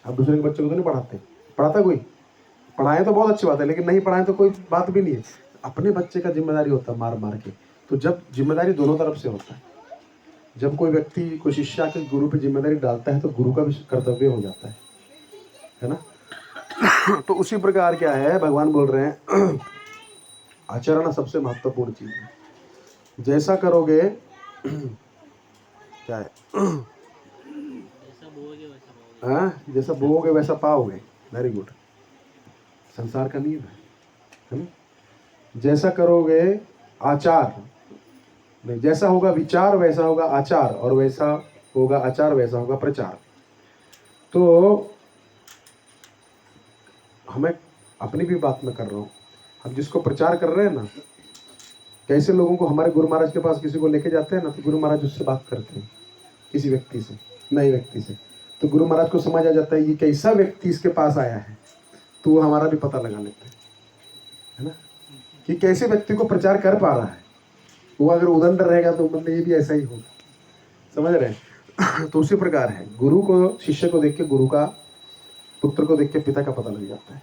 Speaker 1: आप दूसरे के बच्चे को तो नहीं पढ़ाते। पढ़ाता कोई? पढ़ाएं तो बहुत अच्छी बात है, लेकिन नहीं पढ़ाएं तो कोई बात भी नहीं है। अपने बच्चे का जिम्मेदारी होता है मार मार के। तो जब जिम्मेदारी दोनों तरफ से होता है, जब कोई व्यक्ति कोई शिष्य आके गुरु पे जिम्मेदारी डालता है तो गुरु का भी कर्तव्य हो जाता है ना। तो उसी प्रकार क्या है, भगवान बोल रहे हैं आचरण सबसे महत्वपूर्ण चीज है। जैसा करोगे क्या है जैसा बोओगे वैसा पाओगे। वेरी गुड, संसार का नियम है ना। जैसा करोगे आचार नहीं, जैसा होगा विचार वैसा होगा आचार, और वैसा होगा आचार वैसा होगा प्रचार। तो हमें अपनी भी बात में कर रहा हूँ, हम जिसको प्रचार कर रहे हैं ना, कैसे लोगों को हमारे गुरु महाराज के पास किसी को लेके जाते हैं ना, तो गुरु महाराज उससे बात करते हैं, किसी व्यक्ति से, नए व्यक्ति से, तो गुरु महाराज को समझ आ जाता है ये कैसा व्यक्ति इसके पास आया है, तो वो हमारा भी पता लगा लेते हैं, है ना, कि कैसे व्यक्ति को प्रचार कर पा रहा है। वो अगर उदंड रहेगा तो मतलब ये भी ऐसा ही होगा, समझ रहे हैं। तो उसी प्रकार है, गुरु को शिष्य को देख के गुरु का, पुत्र को देख के पिता का पता लग जाता है,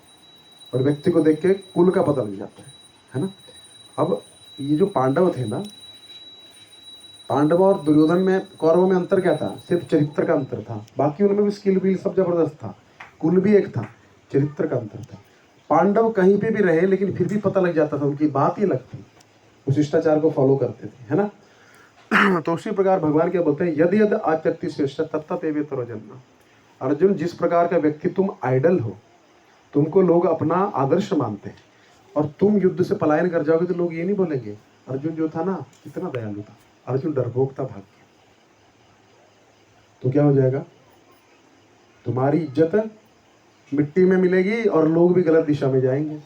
Speaker 1: और व्यक्ति को देख के कुल का पता लग जाता है ना। अब ये जो पांडव थे ना, पांडव और दुर्योधन में, कौरवों में अंतर क्या था? सिर्फ चरित्र का अंतर था, बाकी उनमें भी स्किल विल सब जबरदस्त था, कुल भी एक था, चरित्र का अंतर था। पांडव कहीं पे भी रहे लेकिन फिर भी पता लग जाता था, उनकी बात ही अलग थी, वो शिष्टाचार को फॉलो करते थे, है ना। तो उसी प्रकार भगवान क्या बोलते हैं, यदि यदि आचरति श्रेष्ठ तत्तवेवेतरो जन्म। अर्जुन, जिस प्रकार का व्यक्ति तुम आइडल हो, तुमको लोग अपना आदर्श मानते हैं, और तुम युद्ध से पलायन कर जाओगे तो लोग ये नहीं बोलेंगे अर्जुन जो था ना कितना दयालु था, अर्जुन डरपोक था, भाग गया। तो क्या हो जाएगा, तुम्हारी इज्जत मिट्टी में मिलेगी और लोग भी गलत दिशा में जाएंगे।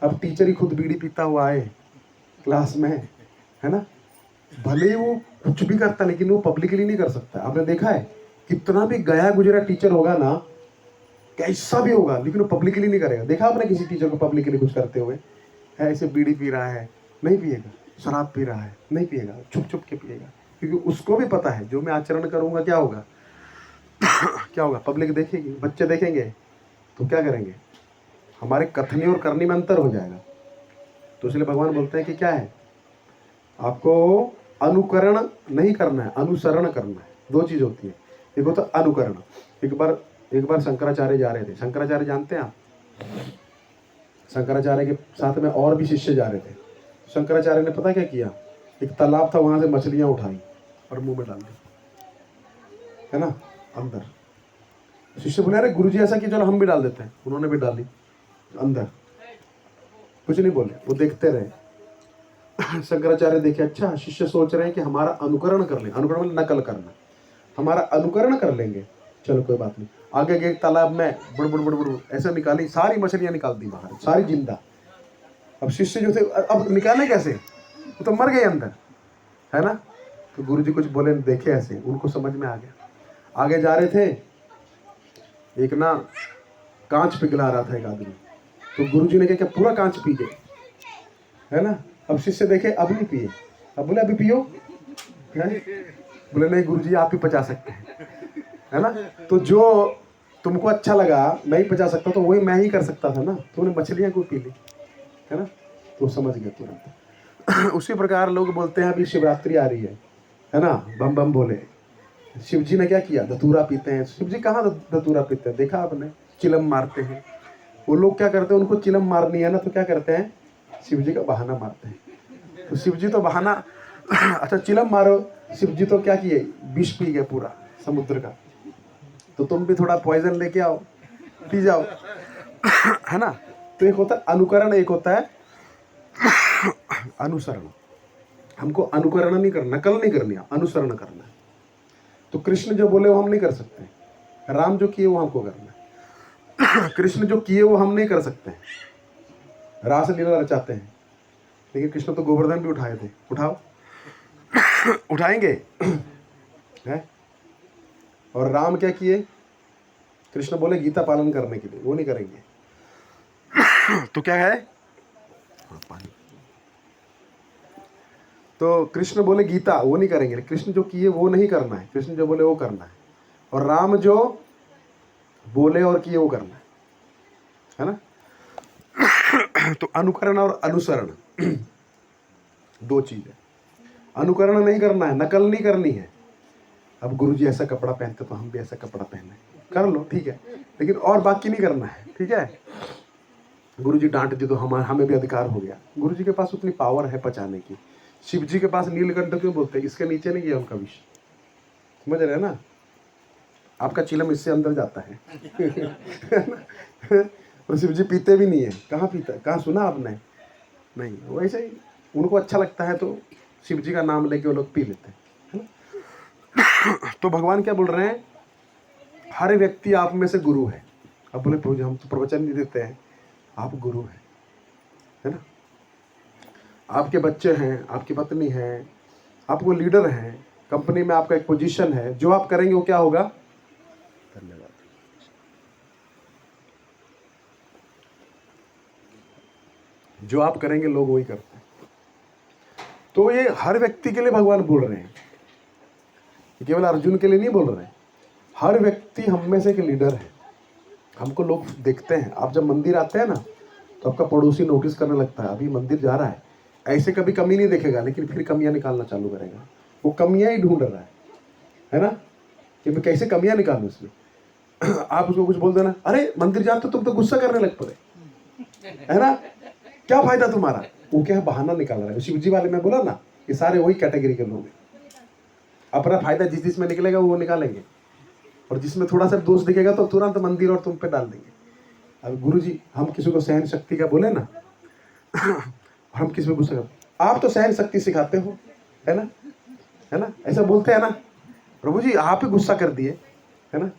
Speaker 1: अब टीचर ही खुद बीड़ी पीता हुआ आए क्लास में, है ना, भले ही वो कुछ भी करता लेकिन वो पब्लिकली नहीं कर सकता। आपने देखा है, कितना भी गया गुजरा टीचर होगा ना, कैसा भी होगा, लेकिन वो पब्लिकली नहीं करेगा। देखा आपने किसी टीचर को पब्लिकली कुछ करते हुए? है ऐसे बीड़ी पी रहा है, नहीं पिएगा, शराब पी रहा है, नहीं पिएगा, छुप छुप के पिएगा, क्योंकि उसको भी पता है जो मैं आचरण करूंगा क्या होगा क्या होगा, पब्लिक देखेगी, बच्चे देखेंगे, तो क्या करेंगे, हमारे कथनी और करनी में अंतर हो जाएगा। तो इसलिए भगवान बोलते हैं कि क्या है, आपको अनुकरण नहीं करना है, अनुसरण करना है। दो चीज होती है, एक होता है अनुकरण। एक बार शंकराचार्य जा रहे थे, शंकराचार्य जानते हैं आप, शंकराचार्य के साथ में और भी शिष्य जा रहे थे। शंकराचार्य ने पता क्या किया, एक तालाब था, वहां से मछलियां उठाई और मुंह में डाल दी, है ना, अंदर। शिष्य बोले अरे गुरुजी ऐसा किया, चलो हम भी डाल देते हैं। उन्होंने भी डाली अंदर, कुछ नहीं बोले, वो देखते रहे। शंकराचार्य देखे, अच्छा शिष्य सोच रहे हैं कि हमारा अनुकरण कर लें, अनुकरण मतलब नकल करना, हमारा अनुकरण कर लेंगे, चलो कोई बात नहीं। आगे गए तालाब में, बुड़ बुड़ बुड़ बुड़ ऐसे निकाली, सारी मछलियां निकाल दी बाहर, सारी जिंदा। अब शिष्य जो थे, अब निकाले कैसे, वो तो मर गए अंदर, है ना। तो गुरुजी कुछ बोले, देखे ऐसे, उनको समझ में आ गया। आगे जा रहे थे, एक ना कांच पिघला रहा था एक आदमी, तो गुरुजी ने क्या पूरा कांच पी गए, है ना। अब शिष्य देखे, अब नहीं पिए, अब बोले अभी पियो, बोले नहीं गुरुजी आप ही पचा सकते हैं, है ना। तो जो तुमको अच्छा लगा मैं ही पचा सकता, तो वही मैं ही कर सकता था ना, तो उन्हें मछलियां क्यों पी ली, है ना। तो समझ गए तुरंत। उसी प्रकार लोग बोलते हैं अभी शिवरात्रि आ रही है ना, बम बम बोले। शिव जी ने क्या किया, धतूरा पीते हैं। शिव जी कहाँ धतूरा पीते हैं, देखा आपने, चिलम मारते हैं। वो लोग क्या करते हैं, उनको चिलम मारनी है ना, तो क्या करते हैं, शिव जी का बहाना मारते हैं। तो शिव जी तो बहाना, अच्छा चिलम मारो, शिव जी तो क्या किए, विष पी गए पूरा समुद्र का। तो तुम भी थोड़ा पॉइजन लेके आओ, पी जाओ, है ना। तो एक होता है अनुकरण, एक होता है अनुसरण। हमको अनुकरण नहीं करना, नकल नहीं करनी, अनुसरण करना है। तो कृष्ण जो बोले वो हम नहीं कर सकते, राम जो किए वो हमको करना है। कृष्ण जो किए वो हम नहीं कर सकते, रास लीला रचाते हैं, लेकिन कृष्ण तो गोवर्धन भी उठाए थे, उठाओ, उठाएंगे, है। और राम क्या किए, कृष्ण बोले गीता पालन करने के लिए, वो नहीं करेंगे। तो क्या है, पानी। तो कृष्ण बोले गीता, वो नहीं करेंगे, कृष्ण जो किए वो नहीं करना है, कृष्ण जो बोले वो करना है। और राम जो बोले और किए वो करना है ना। तो अनुकरण और अनुसरण दो चीज है। अनुकरण नहीं करना है, नकल नहीं करनी है, अब गुरुजी ऐसा कपड़ा पहनते तो हम भी ऐसा कपड़ा पहने, कर लो ठीक है, लेकिन और बाकी नहीं करना है, ठीक है। गुरुजी डांट दी तो हमें भी अधिकार हो गया। गुरुजी के पास उतनी पावर है पचाने की। शिव जी के पास नीलकंठ क्यों बोलते हैं, इसके नीचे नहीं गया उनका विष, समझ रहे हैं ना। आपका चिलम इससे अंदर जाता है और शिव जी पीते भी नहीं है, कहाँ पीता, कहाँ सुना आपने, नहीं। वैसे ही उनको अच्छा लगता है तो शिव जी का नाम लेके वो लोग पी लेते हैं, है ना। तो भगवान क्या बोल रहे हैं, हर व्यक्ति आप में से गुरु है। अब बोले प्रभु जी हम तो प्रवचन नहीं देते हैं, आप गुरु हैं, है ना। आपके बच्चे हैं, आपकी पत्नी है, आप वो लीडर हैं, कंपनी में आपका एक पोजीशन है, जो आप करेंगे वो क्या होगा, धन्यवाद। जो आप करेंगे लोग वही करते हैं। तो ये हर व्यक्ति के लिए भगवान बोल रहे हैं, केवल अर्जुन के लिए नहीं बोल रहे हैं। हर व्यक्ति हम में से एक लीडर है। हमको लोग देखते हैं, आप जब मंदिर आते हैं ना तो आपका पड़ोसी नोटिस करने लगता है, अभी मंदिर जा रहा है, ऐसे कभी कमी नहीं देखेगा, लेकिन फिर कमियां निकालना चालू करेगा। वो कमियां ही ढूंढ रहा है ना, कि मैं कैसे कमियां निकालूं इसमें। आप उसको कुछ बोल देना, अरे मंदिर जाते तुम तो गुस्सा करने लग पड़े, है ना, क्या फायदा तुम्हारा, वो क्या बहाना निकाल रहा है। शिव जी वाले में बोला ना, ये सारे वही कैटेगरी के लोग हैं। अपना फायदा जिस जिसमें निकलेगा वो निकालेंगे, और जिसमें थोड़ा सा दोष दिखेगा तो तुरंत मंदिर और तुम पे डाल देंगे। अब गुरु जी हम किसी को सहन शक्ति का बोले ना हम किसी में गुस्सा करते, आप तो सहन शक्ति सिखाते हो, है ना, ऐसा बोलते हैं ना, प्रभु जी आप ही गुस्सा कर दिए, है ना,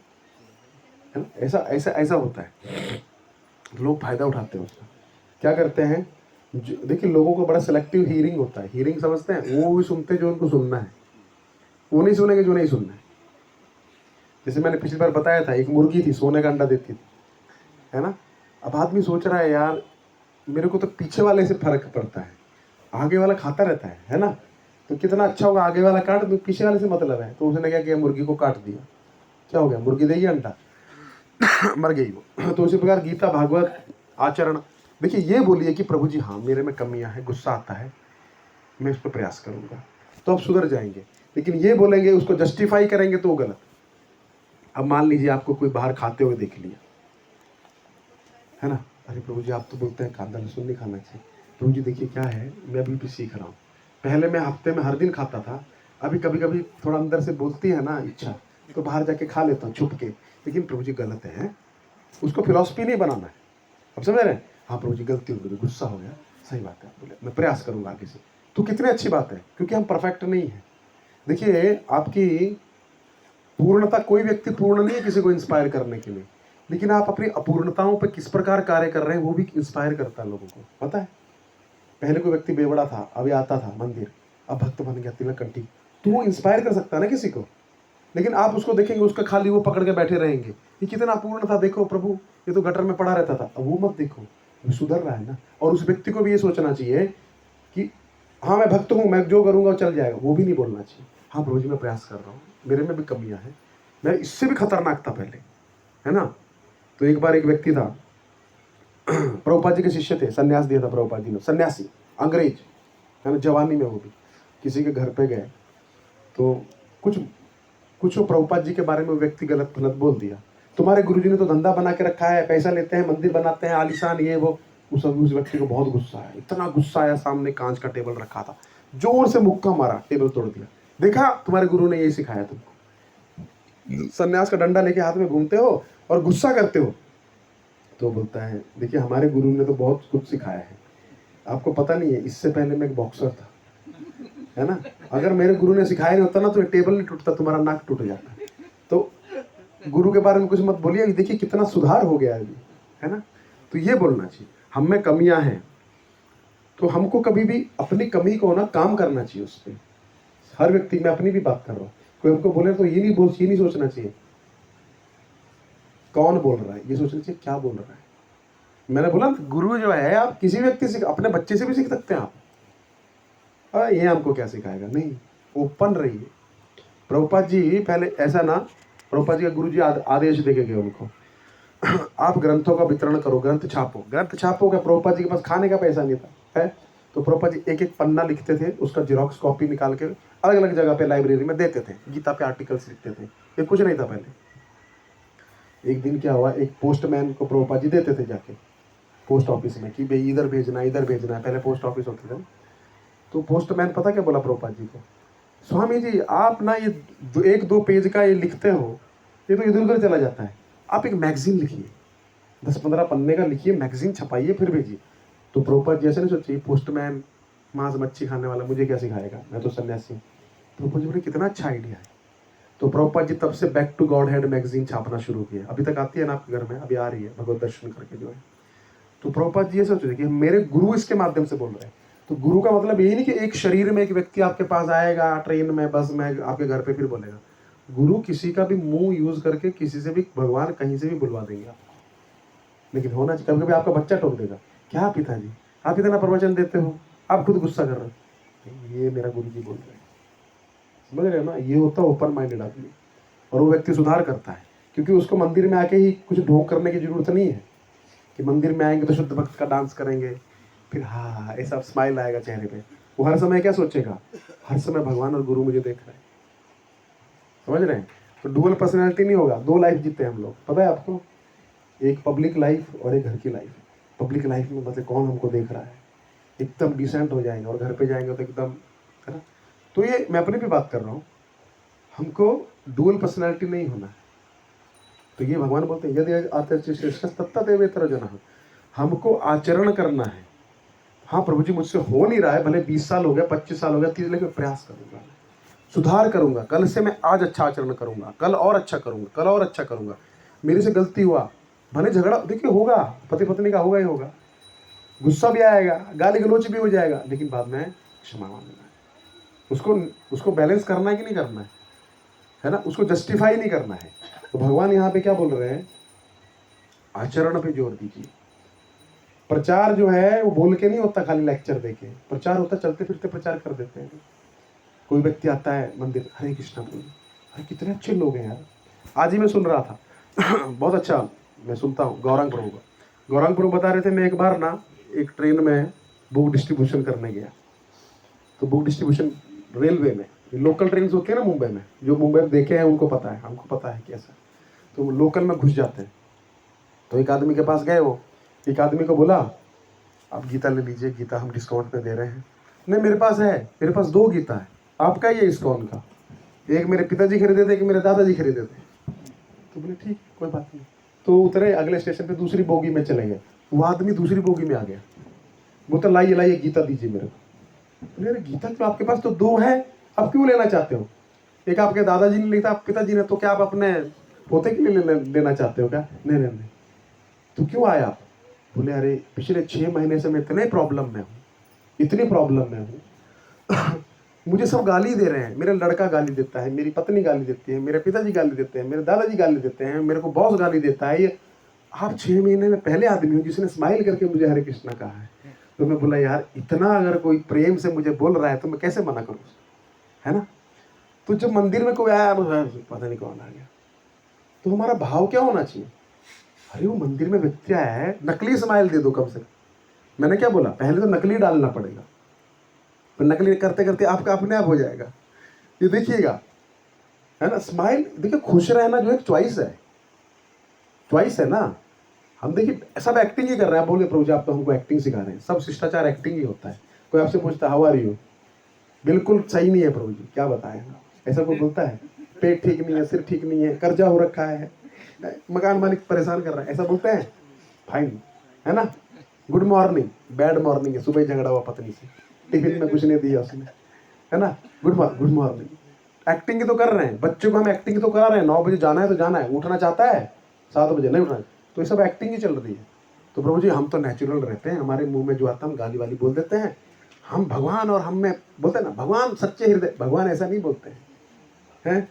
Speaker 1: ऐसा ऐसा ऐसा होता है। लोग फायदा उठाते हैं उसका। क्या करते हैं, देखिए लोगों को बड़ा सिलेक्टिव हीयरिंग होता है। हीयरिंग समझते हैं, वो भी सुनते जो उनको सुनना है, वो नहीं सुनेंगे जो नहीं सुनना है। जैसे मैंने पिछली बार बताया था, एक मुर्गी थी, सोने का अंडा देती थी, है ना। अब आदमी सोच रहा है यार मेरे को तो पीछे वाले से फर्क पड़ता है, आगे वाला खाता रहता है ना, तो कितना अच्छा होगा, आगे वाला काट दो, पीछे वाले से मतलब है। तो उसने क्या किया, मुर्गी को काट दिया, क्या हो गया, मुर्गी देगी अंडा मर गई वो। तो उसी प्रकार गीता भागवत आचरण, देखिए ये बोलिए कि प्रभु जी हाँ मेरे में कमियां हैं, गुस्सा आता है, मैं इस पर प्रयास करूंगा, तो अब सुधर जाएंगे। लेकिन ये बोलेंगे, उसको जस्टिफाई करेंगे तो गलत। अब मान लीजिए आपको कोई बाहर खाते हुए देख लिया, है ना, अरे प्रभु जी आप तो बोलते हैं कांदा लहसुन नहीं खाना चाहिए। प्रभु जी देखिए क्या है, मैं अभी भी सीख रहा हूँ, पहले मैं हफ्ते में हर दिन खाता था, अभी कभी कभी थोड़ा अंदर से बोलती है ना इच्छा, तो बाहर जाके खा लेता हूँ छुप के। लेकिन प्रभु जी गलत है, उसको फिलॉसफी नहीं बनाना है। अब समझ रहे हैं, हाँ प्रभु जी गलती हो गई, गुस्सा हो गया, सही बात है, बोले मैं प्रयास करूंगा आगे से। तो कितनी अच्छी बात है, क्योंकि हम परफेक्ट नहीं है। देखिए आपकी पूर्णता, कोई व्यक्ति पूर्ण नहीं है किसी को इंस्पायर करने के लिए, लेकिन आप अपनी अपूर्णताओं पर किस प्रकार कार्य कर रहे हैं वो भी इंस्पायर करता है लोगों को। पता है, पहले कोई व्यक्ति बेवड़ा था, अभी आता था मंदिर, अब भक्त बन गया तिलक-कंठी, तो वो इंस्पायर कर सकता है ना किसी को। लेकिन आप उसको देखेंगे, उसका खाली वो पकड़ के बैठे रहेंगे, ये कितना अपूर्ण था, देखो प्रभु ये तो गटर में पड़ा रहता था, अब वो मत देखो, वो सुधर रहा है ना। और उस व्यक्ति को भी ये सोचना चाहिए कि हाँ मैं भक्त हूँ, मैं जो करूँगा वो चल जाएगा, वो भी नहीं बोलना चाहिए, हाँ प्रभु जी मैं प्रयास कर रहा हूँ, मेरे में भी कमियाँ हैं, मैं इससे भी खतरनाक था पहले, है ना। तो एक बार एक व्यक्ति था, प्रभुपाद जी के शिष्य थे, सन्यास दिया था प्रभुपाद जी ने, सन्यासी अंग्रेज, है ना, जवानी में वो भी किसी के घर पे गए, तो कुछ वो प्रभुपाद जी के बारे में व्यक्ति गलत बोल दिया। तुम्हारे गुरुजी ने तो धंधा बना के रखा है, पैसा लेते हैं, मंदिर बनाते हैं आलीशान, ये वो। उस व्यक्ति को बहुत गुस्सा आया, इतना गुस्सा आया, सामने कांच का टेबल रखा था, जोर से मुक्का मारा, टेबल तोड़ दिया। देखा तुम्हारे गुरु ने यही सिखाया तुमको, सन्यास का डंडा लेके हाथ में घूमते हो और गुस्सा करते हो। तो बोलता है देखिए हमारे गुरु ने तो बहुत कुछ सिखाया है, आपको पता नहीं है, इससे पहले मैं एक बॉक्सर था, है ना, अगर मेरे गुरु ने सिखाया नहीं होता ना तो ये टेबल नहीं टूटता, तुम्हारा नाक टूट जाता। तो गुरु के बारे में कुछ मत बोलिए, देखिए कितना सुधार हो गया है ना। तो ये बोलना चाहिए, हम में कमियां हैं, तो हमको कभी भी अपनी कमी को ना काम करना चाहिए उस पर। हर व्यक्ति, मैं अपनी भी बात कर रहा हूँ, कोई हमको बोले तो ये नहीं सोचना चाहिए कौन बोल रहा है, ये सोचना चाहिए क्या बोल रहा है। मैंने बोला गुरु जो है, आप किसी व्यक्ति से, अपने बच्चे से भी सीख सकते हैं आप। ये हमको क्या सिखाएगा, नहीं, ओपन रहिए। प्रभुपाद जी पहले ऐसा ना, प्रभुपाद जी का गुरु जी आदेश देके गए उनको, आप ग्रंथों का वितरण करो, ग्रंथ छापो क्या, प्रभुपाद जी के पास खाने का पैसा नहीं था, है तो प्रभुपाद जी एक एक पन्ना लिखते थे, उसका जेरोक्स कॉपी निकाल के अलग अलग जगह पे लाइब्रेरी में देते थे, गीता पे आर्टिकल्स लिखते थे। ये कुछ नहीं था पहले। एक दिन क्या हुआ, एक पोस्टमैन को प्रभुपाद जी देते थे जाके पोस्ट ऑफिस में कि भाई इधर भेजना है, पहले पोस्ट ऑफिस होते थे। तो पोस्टमैन पता क्या बोला प्रभुपाद जी को, स्वामी जी आप ना ये जो 1-2 पेज का ये लिखते हो, ये तो इधर उधर चला जाता है, आप एक मैगजीन लिखिए, 10-15 पन्ने का लिखिए, मैगजीन छपाइए, फिर भेजिए। तो प्रभुपाद जी ऐसे नहीं सोचिए पोस्टमैन मांस मच्छी खाने वाला मुझे क्या सिखाएगा, मैं तो सन्यासी। प्रभुपाद जी बोले कितना अच्छा आइडिया है। तो प्रभुपाद जी तब से back to Godhead magazine छापना शुरू किया। अभी तक आती है ना आपके घर में, अभी आ रही है भगवत दर्शन करके जो है। तो प्रभुपाद जी ये सोच रहे कि मेरे गुरु इसके माध्यम से बोल रहे हैं। तो गुरु का मतलब यही नहीं कि एक शरीर में एक व्यक्ति आपके पास आएगा ट्रेन में, बस में, आपके घर पे फिर बोलेगा। गुरु किसी का भी मुंह यूज करके किसी से भी भगवान कहीं से भी बुलवा देंगे आप। लेकिन होना चाहिए, कभी कभी आपका बच्चा टोक देगा, क्या पिताजी आप इतना प्रवचन देते हो, आप खुद गुस्सा कर रहे हो, ये मेरा गुरु जी बोल रहे हैं। समझ रहे हो ना, ये होता है ओपन माइंडेड आदमी। और वो व्यक्ति सुधार करता है, क्योंकि उसको मंदिर में आके ही कुछ ढोंग करने की जरूरत नहीं है कि मंदिर में आएंगे तो शुद्ध भक्त का डांस करेंगे, फिर हाँ ऐसा स्माइल आएगा चेहरे पे। वो हर समय क्या सोचेगा, हर समय भगवान और गुरु मुझे देख रहे हैं। समझ रहे हैं? तो डुअल पर्सनैलिटी नहीं होगा, 2 लाइफ जीते हम लोग, पता है आपको, एक पब्लिक लाइफ और एक घर की लाइफ। पब्लिक लाइफ में मतलब कौन हमको देख रहा है, एकदम डिसेंट हो जाएंगे, और घर पे जाएंगे तो एकदम, है ना। तो ये मैं अपनी भी बात कर रहा हूँ, हमको डुअल पर्सनैलिटी नहीं होना है। तो ये भगवान बोलते हैं यदि आचर्य तत्तदेवेतर जनः, हमको आचरण करना है। हाँ प्रभु जी मुझसे हो नहीं रहा है, भले 20 साल हो गया, 25 साल हो गया, 30, लेकिन प्रयास करूंगा, सुधार करूंगा, कल से मैं आज अच्छा आचरण करूंगा, कल और अच्छा करूंगा, कल और अच्छा करूंगा। मेरे से गलती हुआ, भले झगड़ा देखिए होगा, पति पत्नी का होगा ही होगा, गुस्सा भी आएगा, गाली गलौच भी हो जाएगा, लेकिन बाद में क्षमा मांगना है। उसको बैलेंस करना है कि नहीं करना है ना, उसको जस्टिफाई नहीं करना है। तो भगवान यहाँ पे क्या बोल रहे हैं, आचरण पे जोर दीजिए। प्रचार जो है वो बोल के नहीं होता, खाली लेक्चर देके प्रचार होता, चलते फिरते प्रचार कर देते हैं। कोई व्यक्ति आता है मंदिर, हरे कृष्णा बोल, अरे कितने अच्छे लोग हैं यार। आज ही मैं सुन रहा था बहुत अच्छा मैं सुनता हूँ गौरांग प्रभु बता रहे थे, मैं एक बार ना एक ट्रेन में बुक डिस्ट्रीब्यूशन करने गया। तो बुक डिस्ट्रीब्यूशन रेलवे में, लोकल ट्रेन होती है ना मुंबई में, जो मुंबई में देखे हैं उनको पता है, हमको पता है कैसा। तो लोकल में घुस जाते हैं। तो एक आदमी के पास गए, वो एक आदमी को बोला आप गीता ले लीजिए, गीता हम डिस्काउंट में दे रहे हैं। नहीं मेरे पास है, मेरे पास 2 गीता है, आपका ही है इस्कॉन का, एक मेरे पिताजी खरीदे थे, एक मेरे दादाजी खरीदे थे। तो बोले ठीक कोई बात नहीं। तो उतरे, अगले स्टेशन पे दूसरी बोगी में चले गए। वो आदमी दूसरी बोगी में आ गया, बोलता लाइए गीता दीजिए मेरे को। बोले अरे गीता तो आपके पास तो 2 है, आप क्यों लेना चाहते हो? एक आपके दादाजी ने लिखा, पिताजी ने, तो क्या आप अपने पोते के लिए लेना चाहते हो क्या? नहीं। तो क्यों आया आप? बोले अरे पिछले 6 महीने से मैं इतनी प्रॉब्लम में हूँ मुझे सब गाली दे रहे हैं, मेरा लड़का गाली देता है, मेरी पत्नी गाली देती है, मेरे पिताजी गाली देते हैं, मेरे दादाजी गाली देते हैं, मेरे को बॉस गाली देता है। ये आप 6 महीने में पहले आदमी हो जिसने स्माइल करके मुझे हरे कृष्णा कहा है। तो मैं बोला यार इतना अगर कोई प्रेम से मुझे बोल रहा है तो मैं कैसे मना करूँ, है ना। तो जब मंदिर में कोई आया, पता नहीं कौन आ गया, तो हमारा भाव क्या होना चाहिए? अरे वो मंदिर में व्यक्ति आया है, नकली स्माइल दे दो कम से कम। मैंने क्या बोला, पहले तो नकली डालना पड़ेगा, फिर नकली करते करते आपका अपने आप हो जाएगा। ये देखिएगा, है ना। स्माइल देखिए, खुश रहना जो एक चॉइस है ना। हम देखिए सब एक्टिंग ही कर रहे हैं, बोले प्रभु जी आप तो हमको एक्टिंग सिखा रहे हैं, सब शिष्टाचार एक्टिंग ही होता है। कोई आपसे पूछता हाउ आर यू, बिल्कुल सही नहीं है प्रभु जी, क्या बताएं, ऐसा कोई बोलता है? पेट ठीक नहीं है, सिर ठीक नहीं है, कर्जा हो रखा है, मकान मालिक परेशान कर रहा है, ऐसा बोलते हैं? फाइन, है ना। गुड मॉर्निंग, बैड मॉर्निंग है, सुबह झगड़ा हुआ पत्नी से, टिफिन में कुछ नहीं दिया उसने, है ना। गुड मॉर्निंग, एक्टिंग तो कर रहे हैं। बच्चों को हम एक्टिंग तो करा रहे हैं, 9 बजे जाना है तो जाना है, उठना चाहता है 7 बजे नहीं उठना, तो ये सब एक्टिंग ही चल रही है। तो प्रभु जी हम तो नेचुरल रहते हैं, हमारे मुंह में जो आता है हम गाली वाली बोल देते हैं। हम भगवान और हम में बोलते हैं ना, भगवान सच्चे हृदय, भगवान ऐसा नहीं बोलते हैं।